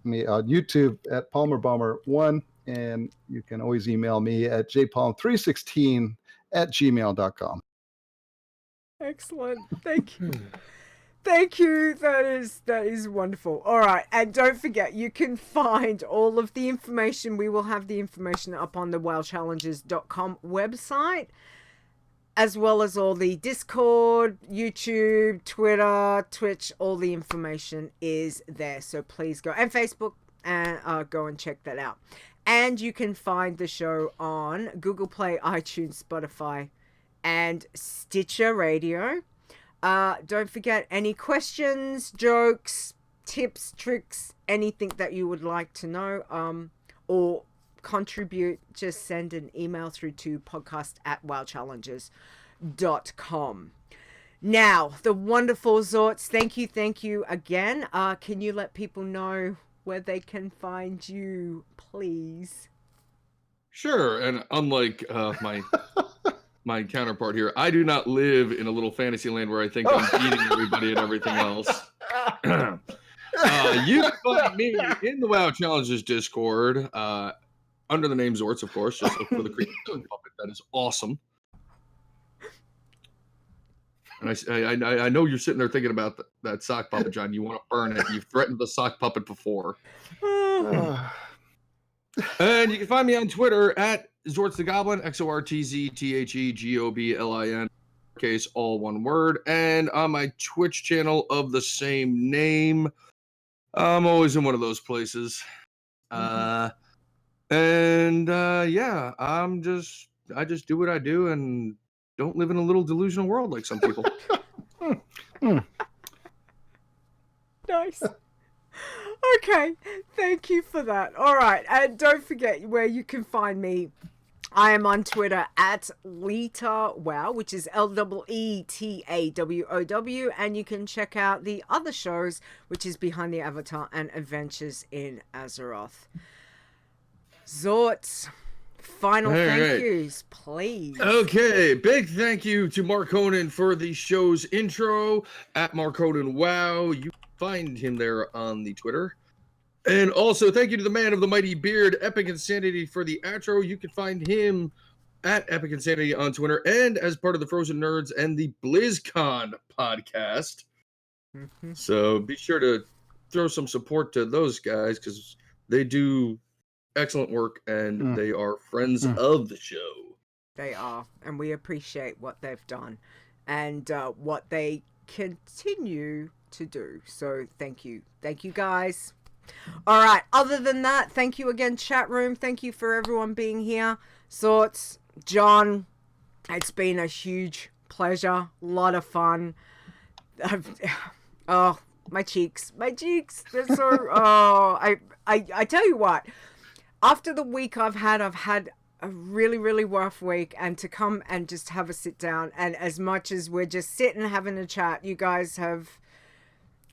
me on YouTube at PalmerBomber1, and you can always email me at jpalm316@gmail.com. Excellent. Thank you. Thank you. That is wonderful. All right. And don't forget, you can find all of the information. We will have the information up on the wowchallenges.com website, as well as all the Discord, YouTube, Twitter, Twitch. All the information is there. So please go, and Facebook, and go and check that out. And you can find the show on Google Play, iTunes, Spotify, and Stitcher Radio. Don't forget, any questions, jokes, tips, tricks, anything that you would like to know or contribute, just send an email through to podcast@wowchallenges.com. Now, the wonderful Xortz, thank you again. Can you let people know where they can find you, please? Sure, and unlike my my counterpart here. I do not live in a little fantasy land where I think I'm beating everybody and everything else. You can find me in the WoW Challenges Discord under the name Xortz, of course. Just look for the creepy puppet. That is awesome. And I know you're sitting there thinking about that sock puppet, John. You want to burn it. You've threatened the sock puppet before. And you can find me on Twitter at Xortz the Goblin, XORTZTHEGOBLIN, case all one word, and on my Twitch channel of the same name. I'm always in one of those places. Yeah, I just do what I do and don't live in a little delusional world like some people. Nice. Okay, thank you for that. All right, and don't forget where you can find me. I am on Twitter at Leeta WoW, which is LEETAWOW, and you can check out the other shows, which is Behind the Avatar and Adventures in Azeroth. Xortz, final thank yous, please. Okay, big thank you to Mark Honan for the show's intro at Mark Honan WoW. You find him there on the Twitter. And also, thank you to the man of the mighty beard, Epic Insanity, for the outro. You can find him at Epic Insanity on Twitter and as part of the Frozen Nerds and the BlizzCon podcast. So be sure to throw some support to those guys because they do excellent work and they are friends of the show. They are, and we appreciate what they've done and what they continue to do. So thank you. Thank you, guys. All right. Other than that, thank you again, chat room. Thank you for everyone being here. Xortz, John, it's been a huge pleasure. A lot of fun. Oh, my cheeks. They're so. Oh, I tell you what. After the week I've had a really, really rough week, and to come and just have a sit down, and as much as we're just sitting having a chat, you guys have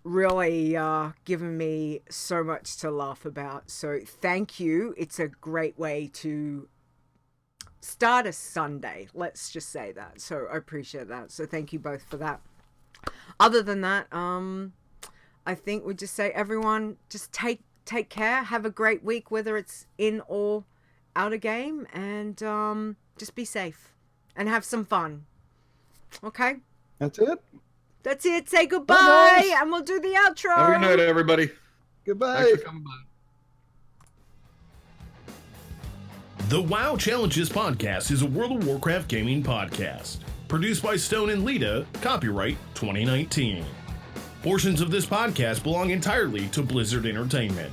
really given me so much to laugh about. So thank you. It's a great way to start a Sunday. Let's just say that. So I appreciate that. So thank you both for that. Other than that, I think we just say everyone just take care. Have a great week, whether it's in or out of game, and just be safe and have some fun. Okay? That's it. That's it. Say goodbye, Bye, and we'll do the outro. Have a good night, everybody. Goodbye. Thanks for coming by. The WoW Challenges podcast is a World of Warcraft gaming podcast. Produced by Stone and Leeta, copyright 2019. Portions of this podcast belong entirely to Blizzard Entertainment.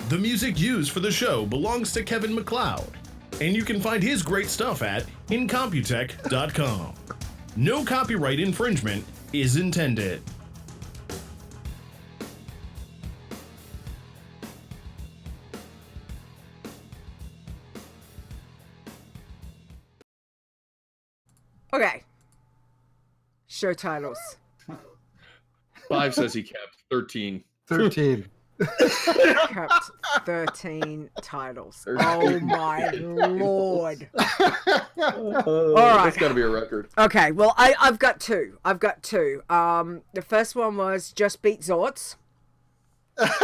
The music used for the show belongs to Kevin MacLeod, and you can find his great stuff at incomputech.com. No copyright infringement is intended. Okay. Show titles. 5 says he kept 13. 13. Kept 13 titles. Oh my lord. All right. That's got to be a record. Okay, well, I've got two. The first one was Just Beat Xortz.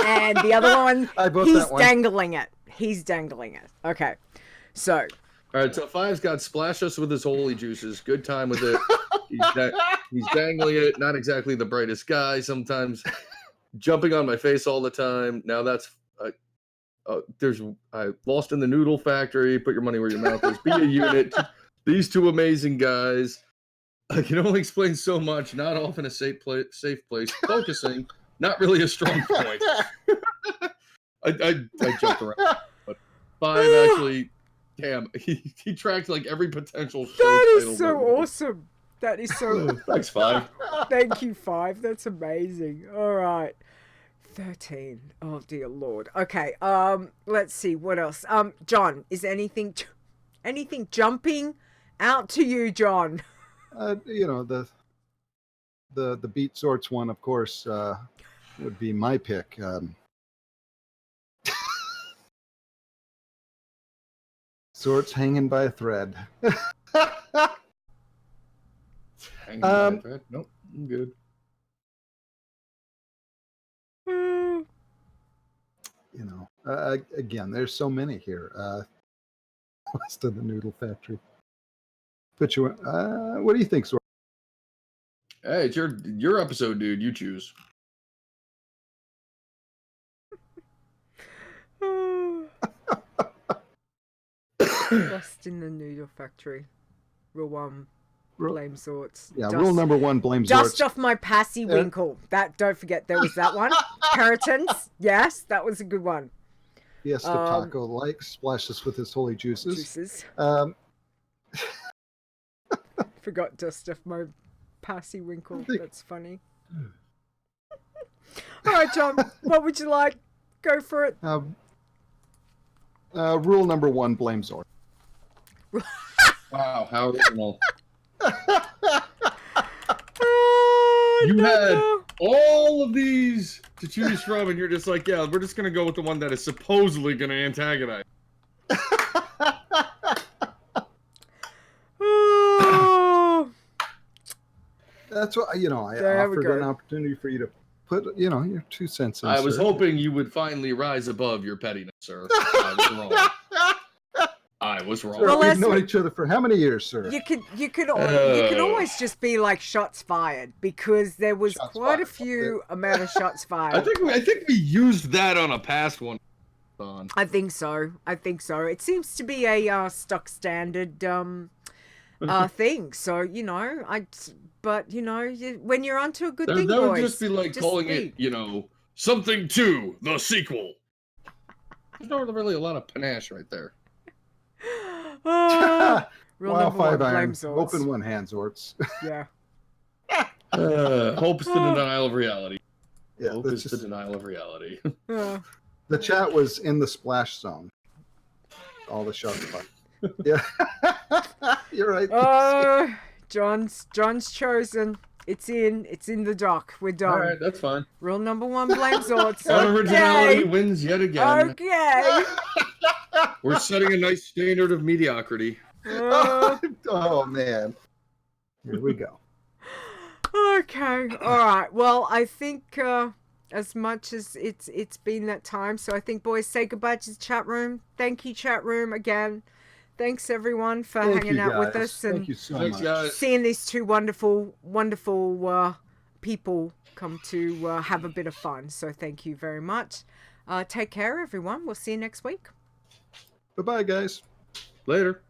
And the other one, He's dangling it. Okay, so. All right, so 5's got Splash Us with his holy juices. Good time with it. He's dangling it. Not exactly the brightest guy sometimes. Jumping on my face all the time. Now that's I Lost in the Noodle Factory. Put your money where your mouth is. Be a unit. These two amazing guys. I can only explain so much. Not often a safe place. Focusing. Not really a strong point. I jumped around. But 5 actually. Damn, he tracked like every potential show. That is so awesome. That is so. Thanks, 5. Thank you, 5. That's amazing. All right. 13. Oh dear Lord. Okay. Let's see what else. John, is anything jumping out to you, John? You know, the Beat Xortz one, of course, would be my pick. Xortz hanging by a thread. Nope, I'm good. You know, again, there's so many here. West of the Noodle Factory. Put you. What do you think, Xortz? Hey, it's your episode, dude. You choose. Lost in the Noodle Factory. Rule 1. Blame Xortz. Yeah, rule number 1, blame Xortz. Dust off my passy winkle. That, don't forget, there was that one. Keratins. Yes, that was a good one. Fiesta Taco likes, splashes with his holy juices. Forgot dust off my passy winkle. That's funny. All right, John, what would you like? Go for it. Rule number 1, blame Xortz. Wow, how original. You had all of these to choose from, and you're just like, yeah, we're just going to go with the one that is supposedly going to antagonize. That's what, I offered an opportunity for you to put, your 2 cents in. I was hoping you would finally rise above your pettiness, sir. I was wrong. I was wrong. Sir, we've known each other for how many years, sir? You could always just be like shots fired, because there was quite a few amount of shots fired. I think we used that on a past one. I think so. It seems to be a stock standard thing. So when you're onto a good thing, that boys, would just be like calling it, something to the sequel. There's not really a lot of panache right there. Wow, 5 iron. Open one hand, Xortz. Yeah. Hope's the denial of reality. Yeah, Hope is the denial of reality. The chat was in the splash zone. All the shots fired. Yeah. You're right. John's chosen. It's in the dock. We're done. All right, that's fine. Rule number 1, blame Xortz. Originality wins yet again. Okay. We're setting a nice standard of mediocrity. Oh man. Here we go. Okay. All right. Well, I think as much as it's been that time, so I think, boys, say goodbye to the chat room. Thank you, chat room, again. Thanks everyone for hanging out with us and thank you so much. Seeing these 2 wonderful people come to have a bit of fun. So thank you very much. Take care, everyone. We'll see you next week. Bye-bye, guys. Later.